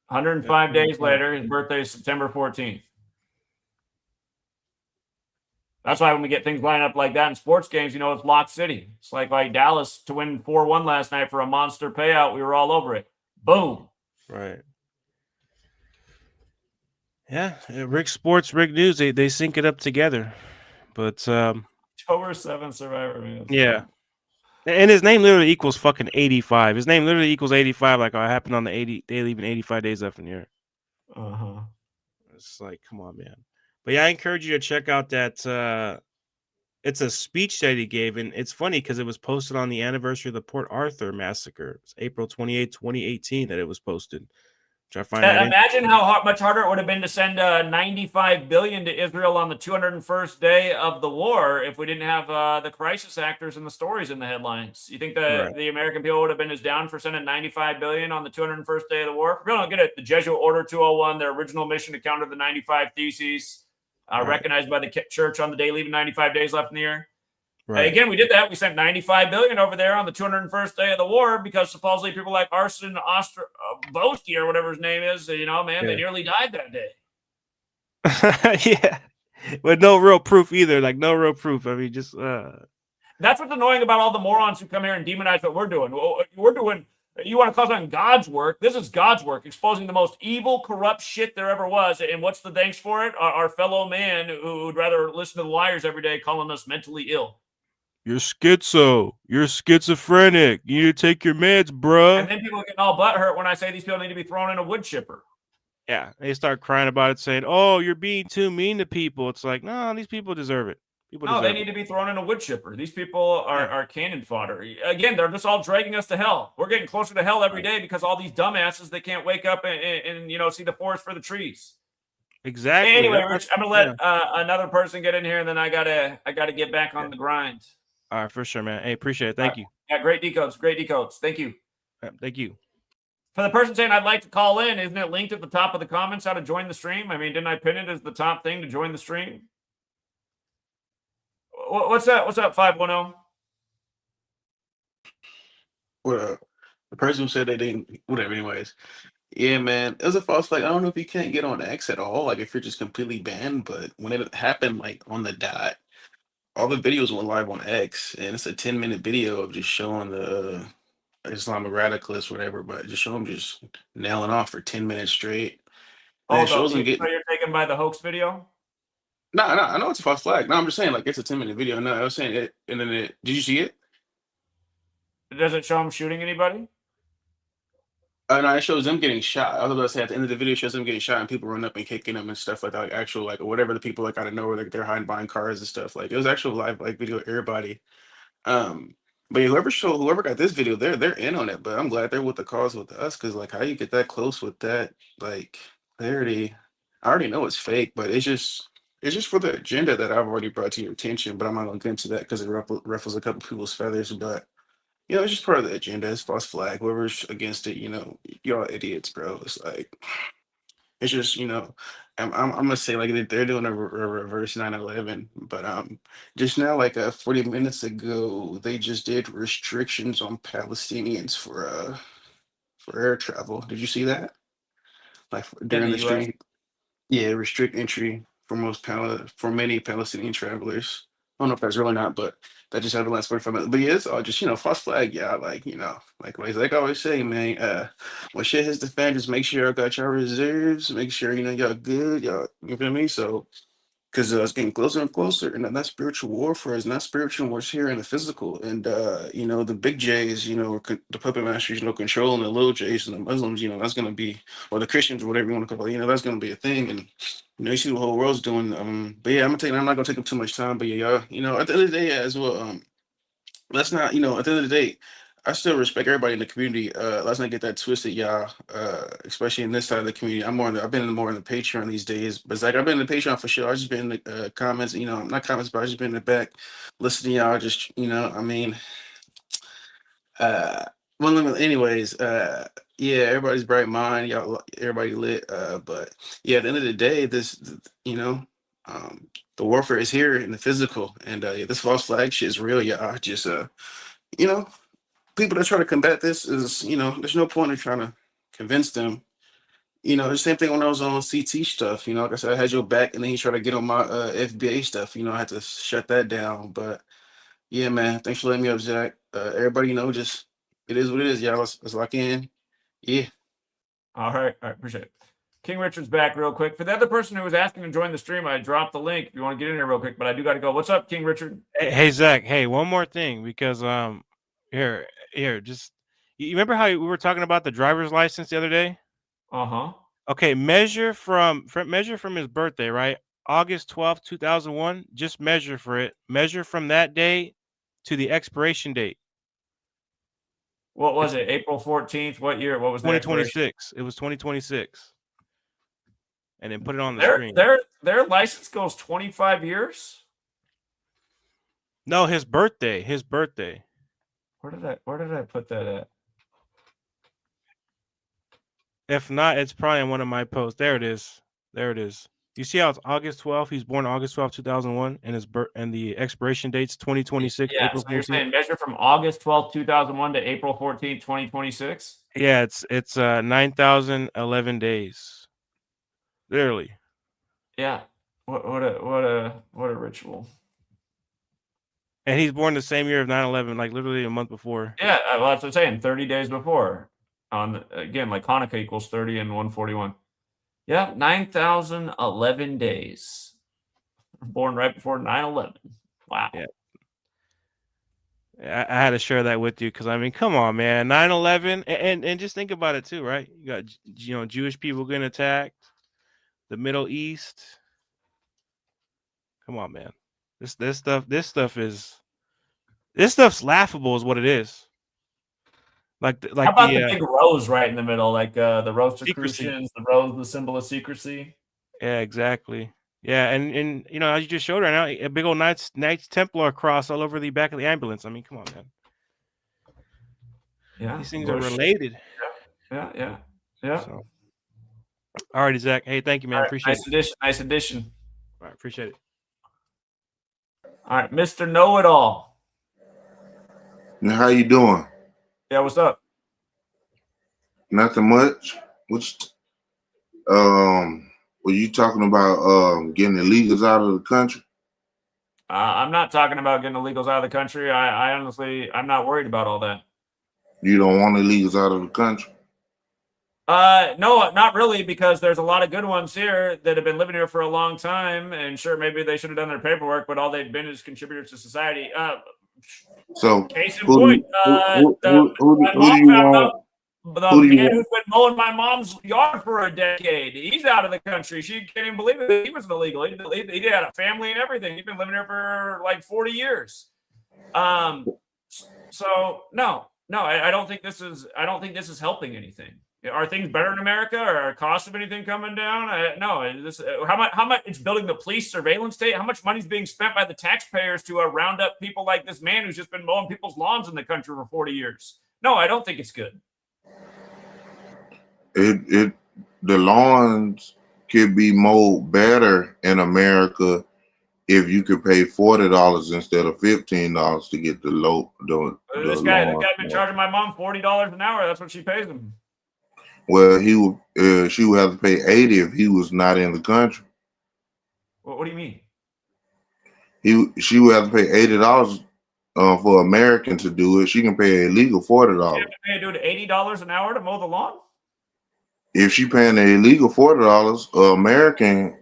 105 days later, his birthday is September 14th. That's why when we get things lined up like that in sports games, it's Lock City. It's like Dallas to win 4-1 last night for a monster payout. We were all over it. Boom. Right. Yeah, Rick Sports, Rick News, they sync it up together. But October 7th Survivor, man. Yeah. And his name literally equals fucking 85. His name literally equals 85. Like, it happened on the 80. They leaving 85 days left in the year. It's like, come on, man. But yeah, I encourage you to check out that. It's a speech that he gave, and it's funny because it was posted on the anniversary of the Port Arthur massacre. It's April 28, 2018 that it was posted. Which I find that imagine how much harder it would have been to send $95 billion to Israel on the 201st day of the war if we didn't have the crisis actors and the stories in the headlines. You think the American people would have been as down for sending $95 billion on the 201st day of the war? People don't get it. The Jesuit Order 201, their original mission to counter the 95 Theses, recognized by the church on the day leaving 95 days left in the year. Right. Again, we did that. We sent $95 billion over there on the 201st day of the war because supposedly people like Arsene Bosti or whatever his name is, they nearly died that day. Yeah, but no real proof either. Like, no real proof. I mean, just that's what's annoying about all the morons who come here and demonize what we're doing. We're doing. You want to call it God's work? This is God's work, exposing the most evil, corrupt shit there ever was. And what's the thanks for it? Our fellow man who would rather listen to the liars every day, calling us mentally ill. You're schizo. You're schizophrenic. You need to take your meds, bruh. And then people get all butthurt when I say these people need to be thrown in a wood chipper. Yeah, they start crying about it, saying, "Oh, you're being too mean to people." It's like, no, these people deserve it. They need to be thrown in a wood chipper. These people are cannon fodder. Again, they're just all dragging us to hell. We're getting closer to hell every day because all these dumbasses, they can't wake up and see the forest for the trees. Exactly. Anyway, Rich, I'm gonna let another person get in here, and then I gotta get back on the grind. All right, for sure, man. Hey, appreciate it. Thank you. Yeah, great decodes. Thank you. Thank you. For the person saying I'd like to call in, isn't it linked at the top of the comments how to join the stream? I mean, didn't I pin it as the top thing to join the stream? What's that? What's up, 510? Well, the person who said they didn't, whatever, anyways. Yeah, man, it was a false flag. I don't know if you can't get on X at all, like if you're just completely banned, but when it happened, like on the dot, all the videos went live on X, and it's a 10-minute video of just showing the Islamic radicalists, whatever, but just show them just nailing off for 10 minutes straight. Oh, so you're taken by the hoax video? No, I know it's a false flag. No, I'm just saying, like, it's a 10-minute video. No, I was saying it, and then did you see it? Does it show him shooting anybody? No, it shows them getting shot. I was about to say at the end of the video, it shows them getting shot and people run up and kicking them and stuff like that. Like actual, like whatever the people like out of nowhere, like they're hiding behind cars and stuff. Like it was actual live like video of everybody. But yeah, whoever got this video, they're in on it. But I'm glad they're with the cause with us because like how you get that close with that like clarity. I already know it's fake, but it's just for the agenda that I've already brought to your attention. But I'm not gonna get into that because it ruffles a couple people's feathers. But it's just part of the agenda. It's false flag. Whoever's against it, you're all idiots, bro. It's like, it's just, I'm gonna say like they're doing a reverse 9/11, but just now, like 40 minutes ago, they just did restrictions on Palestinians for air travel. Did you see that? Like during the the US? stream, yeah, restrict entry for for many Palestinian travelers. I don't know if that's real or not, but that just happened last 45 minutes. But yeah, it's all just, false flag. Yeah, like I always say, man, when shit hits the fan, just make sure y'all got your reserves, make sure, y'all good, y'all, you feel me? So, because it's getting closer and closer, and that spiritual warfare is not spiritual warfare here in the physical. And, the big J's, the puppet masters, controlling the little J's and the Muslims, that's going to be, or the Christians or whatever you want to call it, that's going to be a thing. And, you see what the whole world's doing. But yeah, I'm not going to take up too much time. But yeah, y'all, at the end of the day, as well, let's not, at the end of the day, I still respect everybody in the community. Let's not get that twisted, y'all. Especially in this side of the community. I've been more in the Patreon these days. But it's like I've been in the Patreon for sure. I just been in the comments, not comments, but I just been in the back listening to y'all. Just, I mean, well, anyways, yeah, everybody's bright mind, y'all, everybody lit. But yeah, at the end of the day, the warfare is here in the physical, and yeah, this false flag shit is real, y'all. Just you know, people that try to combat this is, there's no point in trying to convince them. The same thing when I was on CT stuff. Like I said, I had your back, and then he tried to get on my FBA stuff. I had to shut that down. But yeah, man, thanks for letting me up, Zach. Everybody, just it is what it is, y'all. Let's lock in. Yeah. All right, appreciate it. King Richard's back real quick. For the other person who was asking to join the stream, I dropped the link if you want to get in here real quick, but I do got to go. What's up, King Richard? Hey, Zach. Hey, one more thing, because Here, just you remember how we were talking about the driver's license the other day? Uh-huh. Okay, measure from his birthday, right? August 12th, 2001. Just measure for it. Measure from that day to the expiration date. What was It's it? April 14th? What year? What was the expiration? 2026. It was 2026. And then put it on the Their screen. their license goes 25 years? No, his birthday. His birthday. Where did I put that at? If not, it's probably on one of my posts. There it is. There it is. You see how it's August 12th? He's born August 12th, 2001, and his birth and the expiration date's 2026, Yeah, April so you're 14th. saying measure from August 12th, 2001 to April 14th, 2026? Yeah, it's 9,011 days. Literally. Yeah. What a ritual. And he's born the same year of 9/11, like literally a month before. Yeah, well, that's what I'm saying. 30 days before. Again, like Hanukkah equals 30 and 141. Yeah, 9,011 days. Born right before 9/11. Wow. Yeah. I had to share that with you because I mean, come on, man, 9/11, and just think about it too, right? You got Jewish people getting attacked, the Middle East. Come on, man. This stuff's laughable, is what it is. How about the big rose right in the middle, like the rose to Crucians, the rose, the symbol of secrecy? Yeah, exactly. Yeah, and as you just showed right now, a big old Knights Templar cross all over the back of the ambulance. I mean, come on, man. Yeah, these things are related. Yeah. So, all right, Zach. Hey, thank you, man. Right, appreciate it. Nice addition. All right, appreciate it. All right, Mr. Know-It-All. Now, how you doing? Yeah, what's up? Nothing much. Were you talking about getting illegals out of the country? I'm not talking about getting illegals out of the country. I honestly, I'm not worried about all that. You don't want illegals out of the country? No, not really, because there's a lot of good ones here that have been living here for a long time, and sure, maybe they should have done their paperwork, but all they've been is contributors to society. So, case in point, the man who's been mowing my mom's yard for a decade, he's out of the country. She can't even believe it. He was illegal. He had a family and everything. He's been living here for like 40 years. So no, I don't think this is helping anything. Are things better in America? Or are costs of anything coming down? No. How much it's building the police surveillance state? How much money is being spent by the taxpayers to round up people like this man who's just been mowing people's lawns in the country for 40 years? No, I don't think it's good. The lawns could be mowed better in America if you could pay $40 instead of $15 to get This guy been charging my mom $40 an hour. That's what she pays him. Well, she would have to pay $80 if he was not in the country. What do you mean? She would have to pay $80 for an American to do it. She can pay illegal $40. She have to pay a dude $80 an hour to mow the lawn? If she paying an illegal $40, American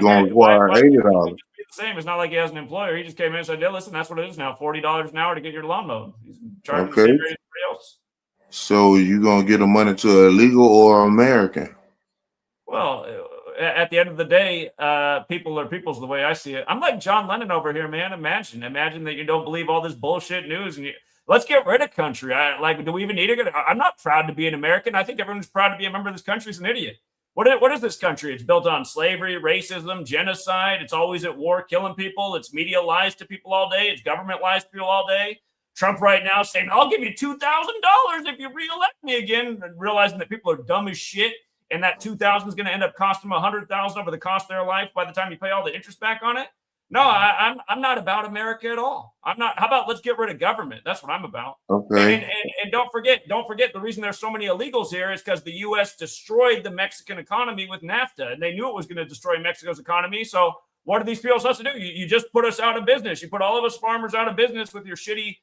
gonna require $80. It's the same. It's not like he has an employer. He just came in and said, "Yeah, listen, that's what it is now. $40 an hour to get your lawn mowed." He's charging the same rate as everybody else. So you gonna get the money to an illegal or American? Well, at the end of the day, people are people's the way I see it. I'm like John Lennon over here, man. Imagine that you don't believe all this bullshit news and let's get rid of country. Do we even need it? I'm not proud to be an American. I think everyone's proud to be a member of this country is an idiot. What is this country? It's built on slavery, racism, genocide. It's always at war, killing people. It's media lies to people all day. It's government lies to people all day. Trump right now saying, "I'll give you $2,000 if you reelect me again," realizing that people are dumb as shit, and that $2,000 is going to end up costing them $100,000 over the cost of their life by the time you pay all the interest back on it. No, I'm not about America at all. I'm not. How about let's get rid of government? That's what I'm about. Okay. And don't forget, the reason there's so many illegals here is because the U.S. destroyed the Mexican economy with NAFTA, and they knew it was going to destroy Mexico's economy. So what are these people supposed to do? You just put us out of business. You put all of us farmers out of business with your shitty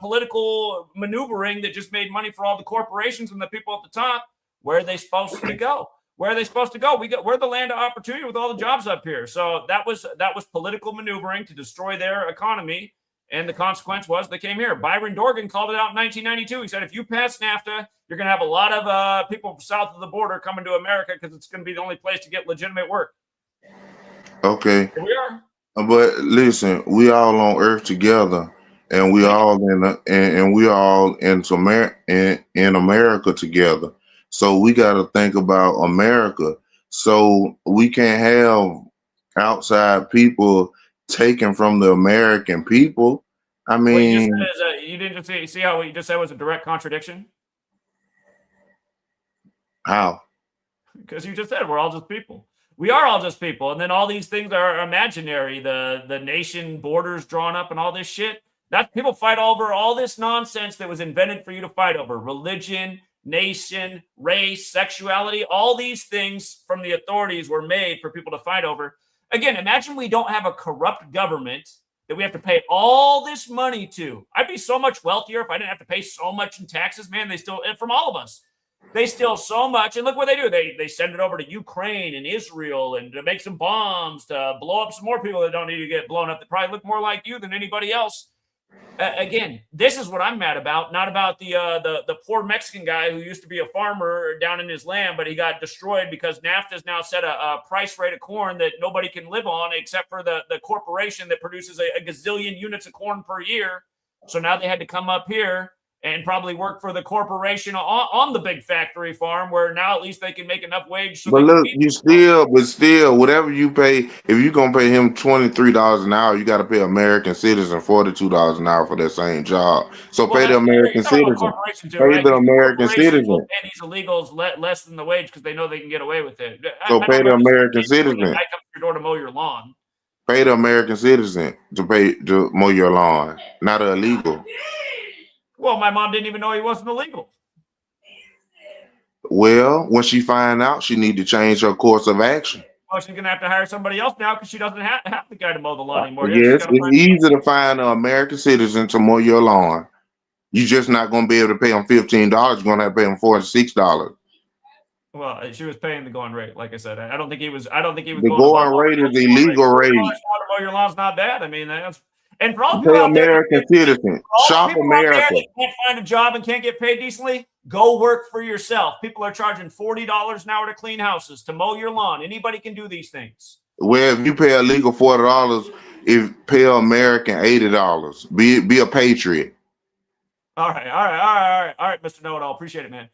political maneuvering that just made money for all the corporations and the people at the top. Where are they supposed to go? We're the land of opportunity with all the jobs up here. So that was political maneuvering to destroy their economy. And the consequence was they came here. Byron Dorgan called it out in 1992. He said, if you pass NAFTA, you're going to have a lot of people south of the border coming to America because it's going to be the only place to get legitimate work. Okay. Here we are. But listen, we all on Earth together, and we all and we all in America together. So we got to think about America. So we can't have outside people taken from the American people. I What you just mean, said is, you didn't just see how what you just said was a direct contradiction? how? Because you just said we're all just people. We are all just people. And then all these things are imaginary. The nation borders drawn up and all this shit. That people fight over all this nonsense that was invented for you to fight over. Religion, nation, race, sexuality, all these things from the authorities were made for people to fight over. Again, imagine we don't have a corrupt government that we have to pay all this money to. I'd be so much wealthier if I didn't have to pay so much in taxes, man. They still, from all of us, they steal so much. And look what they do. They send it over to Ukraine and Israel and to make some bombs, to blow up some more people that don't need to get blown up, that probably look more like you than anybody else. Again, this is what I'm mad about, not about the poor Mexican guy who used to be a farmer down in his land, but he got destroyed because NAFTA's now set a price rate of corn that nobody can live on except for the corporation that produces a gazillion units of corn per year. So now they had to come up here and probably work for the corporation on the big factory farm, where now at least they can make enough wage. So But look, still, whatever you pay, if you're gonna pay him $23 an hour, you got to pay American citizen $42 an hour for that same job. So pay the American citizen. Pay the American citizen. Will pay these illegals less than the wage because they know they can get away with it. So pay the American citizen. I come to your door to mow your lawn. Pay the American citizen to mow your lawn, not illegal. Well, my mom didn't even know he wasn't illegal. Well, when she find out, she need to change her course of action. Well, she's gonna have to hire somebody else now because she doesn't have the guy to mow the lawn anymore. Yes, it's easy to find an American citizen to mow your lawn. You're just not gonna be able to pay them $15. You're gonna have to pay them $46. Well, she was paying the going rate, like I said. I don't think he was. The going rate is illegal rate. $15 to mow your lawn's not bad. I mean, that's. And for all people out there, American citizen, shop America. Can't find a job and can't get paid decently, go work for yourself. People are charging $40 an hour to clean houses, to mow your lawn. Anybody can do these things. Well, if you pay a legal $40, if pay American $80, be a patriot. All right, Mr. Know-It-All. Appreciate it, man.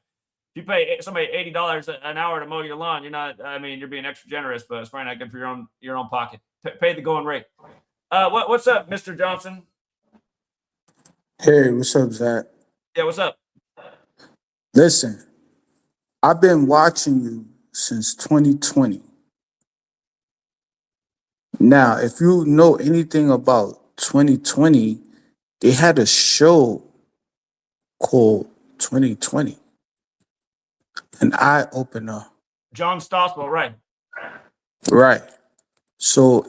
If you pay somebody $80 an hour to mow your lawn, you're not. I mean, you're being extra generous, but it's probably not good for your own pocket. Pay the going rate. What's up, Mr. Johnson? Hey, what's up, Zach? Yeah, what's up? Listen, I've been watching you since 2020. Now, if you know anything about 2020, they had a show called 2020. An eye-opener. John Stosswell, right? Right. So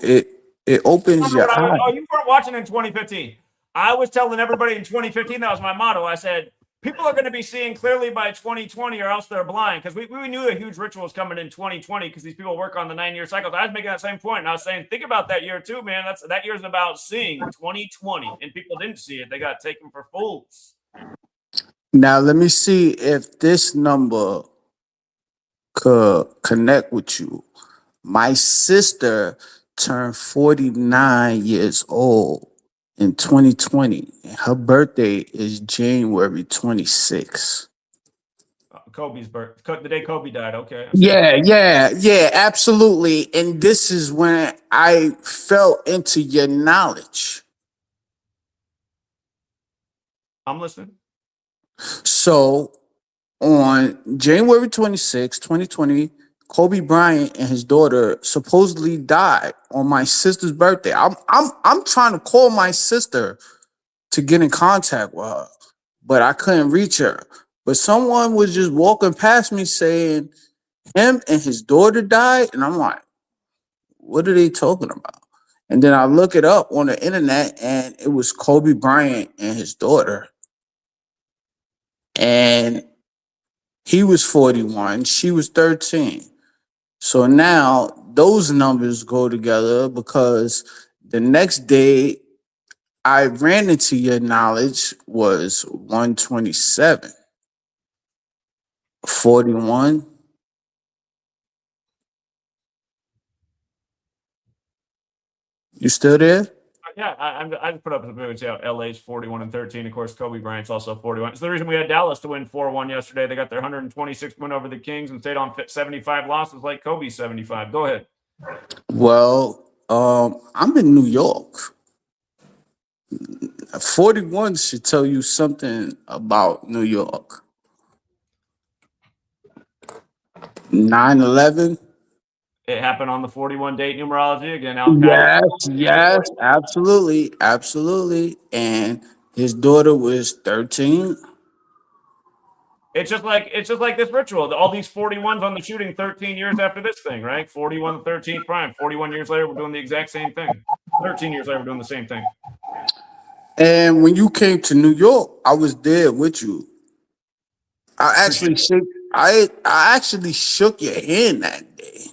it opens your eyes. Oh, you weren't watching in 2015. I was telling everybody in 2015, that was my motto. I said, people are going to be seeing clearly by 2020 or else they're blind, because we knew a huge ritual was coming in 2020 because these people work on the 9-year cycles. I was making that same point, and I was saying, think about that year too, man. That year's about seeing 2020, and people didn't see it. They got taken for fools. Now, let me see if this number could connect with you. My sister turned 49 years old in 2020. And her birthday is January 26th. Kobe's birthday, the day Kobe died. Okay. Yeah, absolutely. And this is when I fell into your knowledge. I'm listening. So on January 26, 2020, Kobe Bryant and his daughter supposedly died on my sister's birthday. I'm trying to call my sister to get in contact with her, but I couldn't reach her. But someone was just walking past me saying him and his daughter died, and I'm like, what are they talking about? And then I look it up on the internet, and it was Kobe Bryant and his daughter. And he was 41, she was 13. So now those numbers go together because the next day I ran into your knowledge was 127. 41. You still there? Yeah, I just put up a big see how LA's 41-13. Of course, Kobe Bryant's also 41. It's the reason we had Dallas to win 4-1 yesterday. They got their 126th win over the Kings and stayed on 75 losses like Kobe's 75. Go ahead. Well, I'm in New York. 41 should tell you something about New York. 9/11. It happened on the 41 date numerology again. Yes, absolutely. And his daughter was 13. It's just like this ritual. All these 41s on the shooting 13 years after this thing, right? 41, 13th prime. 41 years later, we're doing the exact same thing. 13 years later, we're doing the same thing. And when you came to New York, I was there with you. I actually shook your hand that day.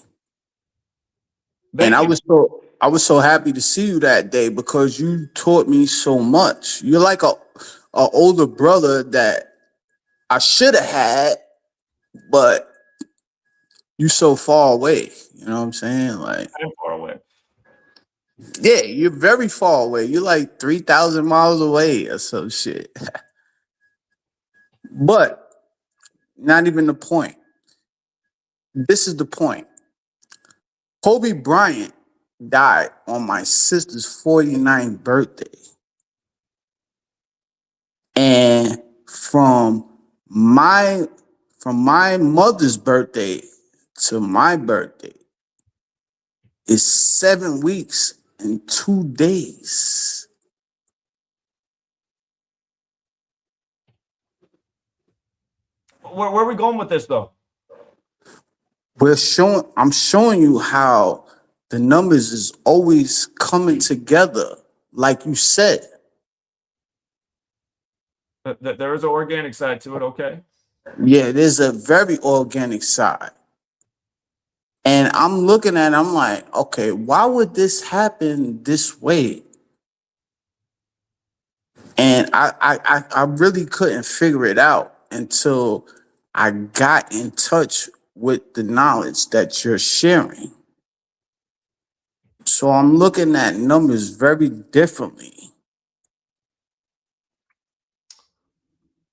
Thank you. I was so happy to see you that day because you taught me so much. You're like a older brother that I should have had, but you so far away. You know what I'm saying? Like, I'm far away. yeah, you're very far away. You're like 3,000 miles away or some shit. But not even the point. This is the point. Kobe Bryant died on my sister's 49th birthday. And from my mother's birthday to my birthday is 7 weeks and 2 days. Where are we going with this, though? I'm showing you how the numbers is always coming together, like you said. There is an organic side to it, okay? Yeah, there's a very organic side. And I'm looking at it, I'm like, okay, why would this happen this way? And I really couldn't figure it out until I got in touch with the knowledge that you're sharing. So I'm looking at numbers very differently.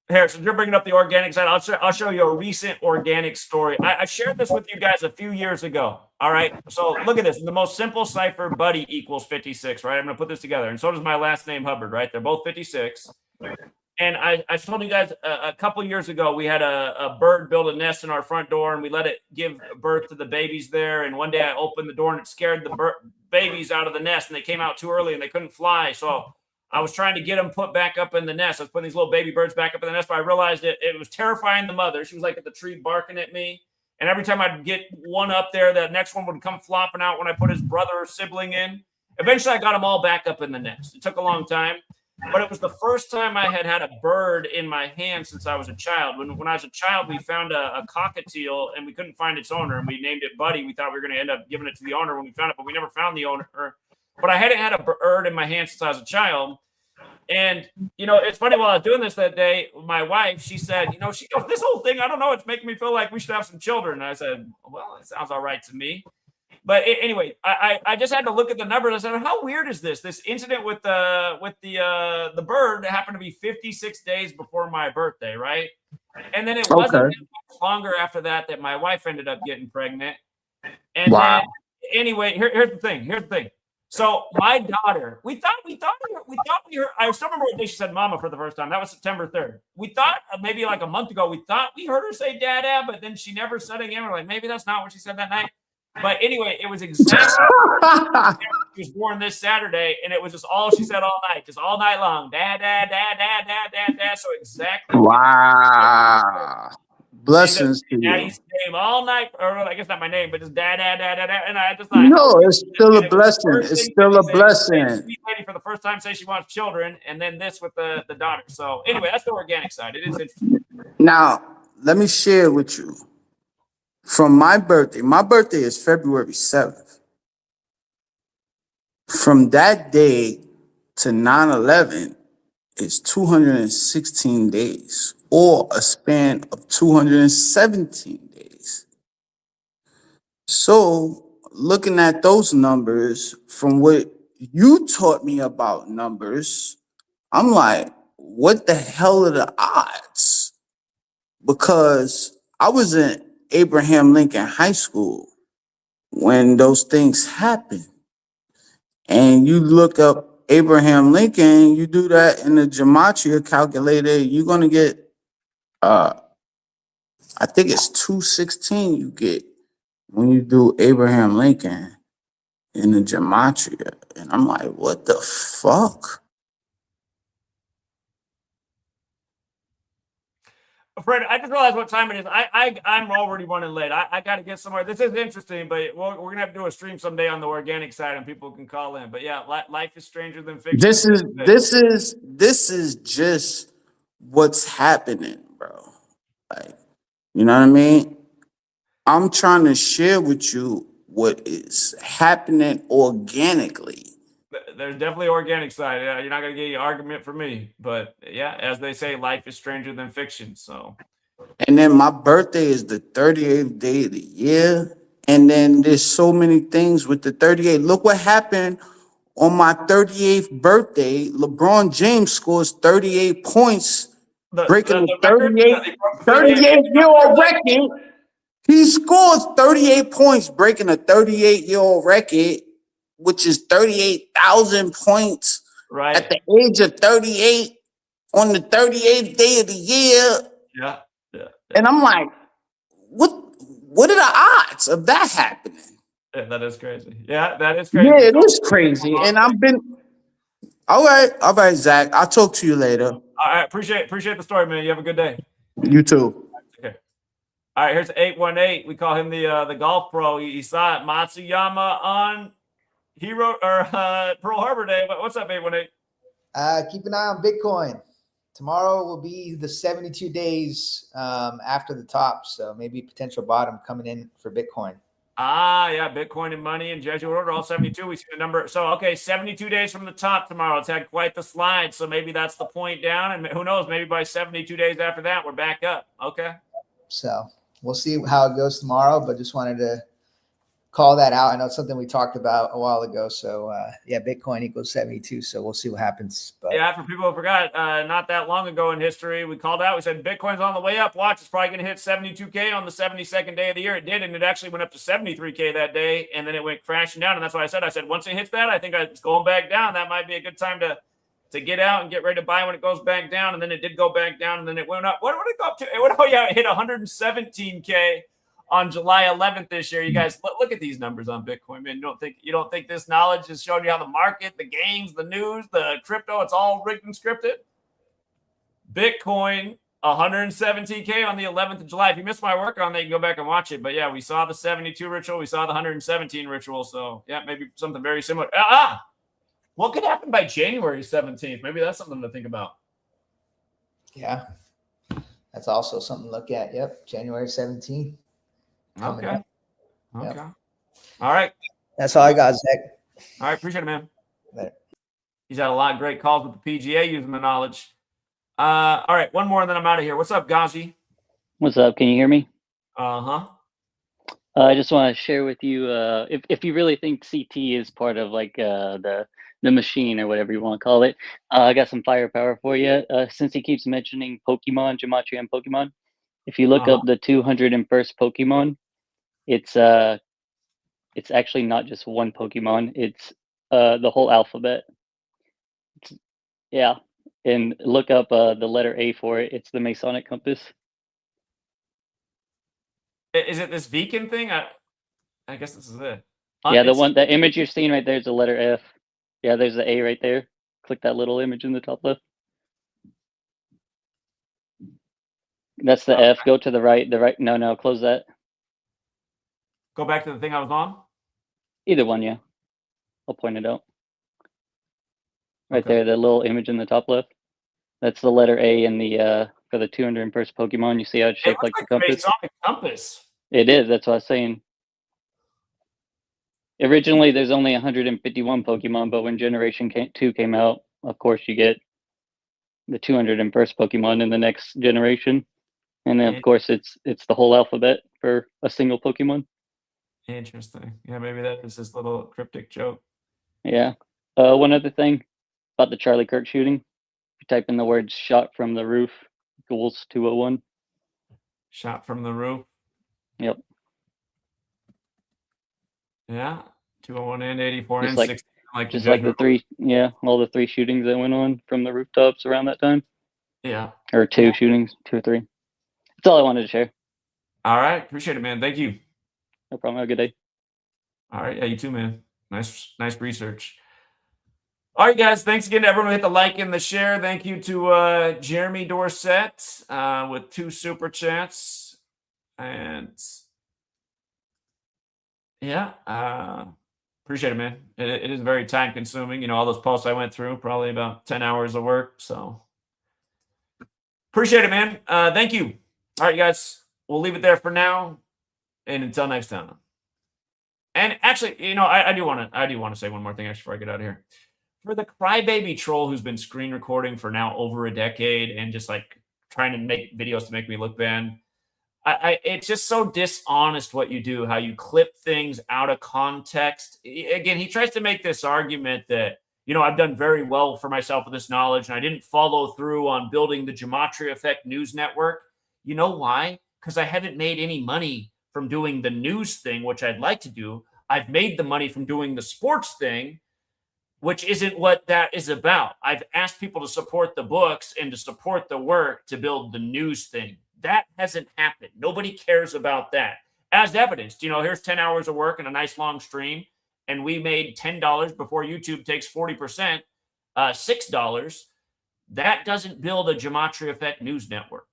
Harrison, you're bringing up the organic side. I'll show you a recent organic story. I shared this with you guys a few years ago. All right. So look at this. The most simple cipher, Buddy equals 56, right? I'm going to put this together. And so does my last name, Hubbard, right? They're both 56. And I told you guys a couple years ago, we had a bird build a nest in our front door and we let it give birth to the babies there. And one day I opened the door and it scared the babies out of the nest and they came out too early and they couldn't fly. So I was trying to get them put back up in the nest. I was putting these little baby birds back up in the nest, but I realized it was terrifying the mother. She was like at the tree barking at me. And every time I'd get one up there, the next one would come flopping out when I put his brother or sibling in. Eventually, I got them all back up in the nest. It took a long time, but it was the first time I had had a bird in my hand since I was a child. When I was a child, we found a cockatiel, and we couldn't find its owner, and we named it Buddy. We thought we were going to end up giving it to the owner when we found it, but we never found the owner. But I hadn't had a bird in my hand since I was a child. And, it's funny, while I was doing this that day, my wife, she said, she goes, this whole thing, I don't know, it's making me feel like we should have some children. And I said, well, it sounds all right to me. But anyway, I just had to look at the numbers. I said, how weird is this? This incident with the bird happened to be 56 days before my birthday, right? And then it wasn't much longer after that my wife ended up getting pregnant. And then, anyway, here's the thing. So my daughter, we thought we heard, I still remember what day she said mama for the first time. That was September 3rd. We thought maybe like a month ago, we thought we heard her say dada, but then she never said it again. We're like, maybe that's not what she said that night. But anyway, it was exactly she was born this Saturday, and it was just all she said all night, just all night long. Dad, dad, dad, dad, dad, dad, dad. So exactly. Wow. Blessings to you. Daddy's name all night, or I guess not my name, but just dad, dad, dad, dad, dad. And I just like, no, it's still a blessing. It's still a blessing. Sweet lady for the first time say she wants children, and then this with the daughter. So anyway, that's the organic side. It is interesting. Now, let me share with you. From my birthday is February 7th. From that day to 9/11 is 216 days, or a span of 217 days. So, looking at those numbers from what you taught me about numbers, I'm like, what the hell are the odds? Because I was in Abraham Lincoln High School when those things happened. And you look up Abraham Lincoln, you do that in the gematria calculator, you're gonna get I think it's 216 you get when you do Abraham Lincoln in the gematria. And I'm like, what the fuck? Fred, I just realized what time it is. I'm already running late. I got to get somewhere. This is interesting, but we're going to have to do a stream someday on the organic side and people can call in. But yeah, life is stranger than fiction. This is just what's happening, bro. Like, you know what I mean? I'm trying to share with you what is happening organically. There's definitely organic side. You're not going to get any argument from me. But yeah, as they say, life is stranger than fiction. So, and then my birthday is the 38th day of the year. And then there's so many things with the 38. Look what happened on my 38th birthday. LeBron James scores 38 points, breaking the 38-year-old record. He scores 38 points, breaking a 38-year-old record, which is 38,000 points at the age of 38 on the 38th day of the year. Yeah. And I'm like, what are the odds of that happening? Yeah, that is crazy. Yeah, that is crazy. Yeah, it is crazy. And I've been all right, Zach. I'll talk to you later. All right, appreciate the story, man. You have a good day. You too. Okay. All right, here's 818. We call him the golf pro. He saw it. Matsuyama on Pearl Harbor Day. What's up, 818? Keep an eye on Bitcoin. Tomorrow will be the 72 days after the top, so maybe potential bottom coming in for Bitcoin. Yeah, Bitcoin and money and Jesuit order, all 72. We see the number. So, okay, 72 days from the top tomorrow. It's had quite the slide, so maybe that's the point down. And who knows, maybe by 72 days after that, we're back up. Okay. So we'll see how it goes tomorrow, but just wanted to call that out. I know it's something we talked about a while ago. So, yeah, Bitcoin equals 72. So we'll see what happens. But yeah, for people who forgot, not that long ago in history, we called out. We said Bitcoin's on the way up. Watch, it's probably going to hit 72K on the 72nd day of the year. It did, and it actually went up to 73K that day, and then it went crashing down. And that's why I said once it hits that, I think it's going back down. That might be a good time to get out and get ready to buy when it goes back down. And then it did go back down, and then it went up. What did it go up to? It hit 117K. On July 11th this year. You guys look at these numbers on Bitcoin, man. You don't think this knowledge is showing you how the market, the games, the news, the crypto, it's all rigged and scripted? Bitcoin, 117K on the 11th of July. If you missed my work on that, you can go back and watch it. But yeah, we saw the 72 ritual. We saw the 117 ritual. So yeah, maybe something very similar. What could happen by January 17th? Maybe that's something to think about. Yeah, that's also something to look at. Yep, January 17th. Okay. Yep. All right. That's all I got, Zach. All right. Appreciate it, man. Later. He's had a lot of great calls with the PGA using the knowledge. All right. One more and then I'm out of here. What's up, Ghazi? What's up? Can you hear me? Uh-huh. I just want to share with you, if you really think CT is part of like the machine or whatever you want to call it, I got some firepower for you. Since he keeps mentioning Pokemon, Gematria and Pokemon, if you look up the 201st Pokemon, it's actually not just one Pokemon. It's the whole alphabet. Yeah, and look up the letter A for it. It's the Masonic compass. Is it this Beacon thing? I guess this is it. Yeah, the image you're seeing right there is the letter F. Yeah, there's the A right there. Click that little image in the top left. That's the F. Go to the right. No, close that. Go back to the thing I was on? Either one, yeah. I'll point it out. Right there, the little image in the top left. That's the letter A in the for the 201st Pokemon. You see how it's shaped like the compass? Masonic compass. It is. That's what I was saying. Originally, there's only 151 Pokemon, but when Generation 2 came out, of course, you get the 201st Pokemon in the next generation, and then of course it's the whole alphabet for a single Pokemon. Interesting. Yeah, maybe that is this little cryptic joke. Yeah. One other thing about the Charlie Kirk shooting: if you type in the words "shot from the roof" equals 201. Shot from the roof. Yep. Yeah, 201 and 84 Just and like 60. Like just like the three, all the 3 shootings that went on from the rooftops around that time, Yeah. or 2 shootings, 2 or 3. That's all I wanted to share. All right. Appreciate it, man. Thank you. No problem. Have a good day. All right. Yeah, you too, man. Nice research. All right, guys. Thanks again to everyone who hit the like and the share. Thank you to Jeremy Dorset with 2 super chats. And yeah, appreciate it, man. It is very time consuming. You know, all those posts I went through, probably about 10 hours of work. So appreciate it, man. Thank you. All right, guys. We'll leave it there for now. And until next time. And actually, you know, I do want to say one more thing actually before I get out of here. For the crybaby troll who's been screen recording for now over a decade and just like trying to make videos to make me look bad, it's just so dishonest what you do, how you clip things out of context. Again, he tries to make this argument that, you know, I've done very well for myself with this knowledge and I didn't follow through on building the Gematria Effect News Network. You know why? Because I haven't made any money from doing the news thing, which I'd like to do. I've made the money from doing the sports thing, which isn't what that is about. I've asked people to support the books and to support the work to build the news thing. That hasn't happened. Nobody cares about that. As evidenced, you know, here's 10 hours of work and a nice long stream, and we made $10 before YouTube takes 40%, $6. That doesn't build a Gematria Effect News Network.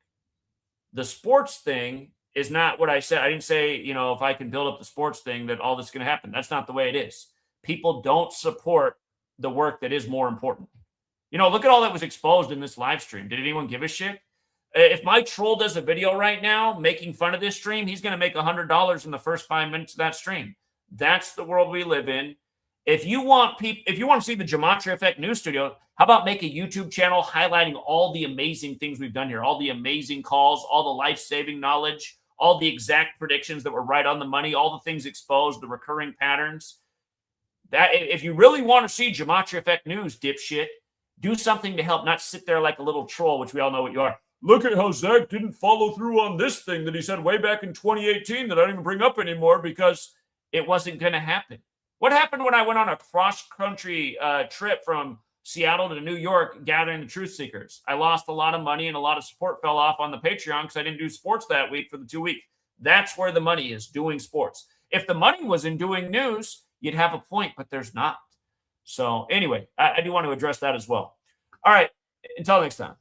The sports thing is not what I said. I didn't say, you know, if I can build up the sports thing that all this is going to happen. That's not the way it is. People don't support the work that is more important. You know, look at all that was exposed in this live stream. Did anyone give a shit? If my troll does a video right now making fun of this stream, he's going to make $100 in the first 5 minutes of that stream. That's the world we live in. If you want to see the Gematria Effect News Studio, how about make a YouTube channel highlighting all the amazing things we've done here, all the amazing calls, all the life-saving knowledge, all the exact predictions that were right on the money, all the things exposed, the recurring patterns. That if you really want to see Gematria Effect News, dipshit, do something to help, not sit there like a little troll, which we all know what you are. Look at how Zach didn't follow through on this thing that he said way back in 2018 that I don't even bring up anymore because it wasn't going to happen. What happened when I went on a cross-country trip from Seattle to New York gathering the truth seekers? I lost a lot of money and a lot of support fell off on the Patreon because I didn't do sports that week for the 2 weeks. That's where the money is, doing sports. If the money was in doing news, you'd have a point, but there's not. So anyway, I do want to address that as well. All right, until next time.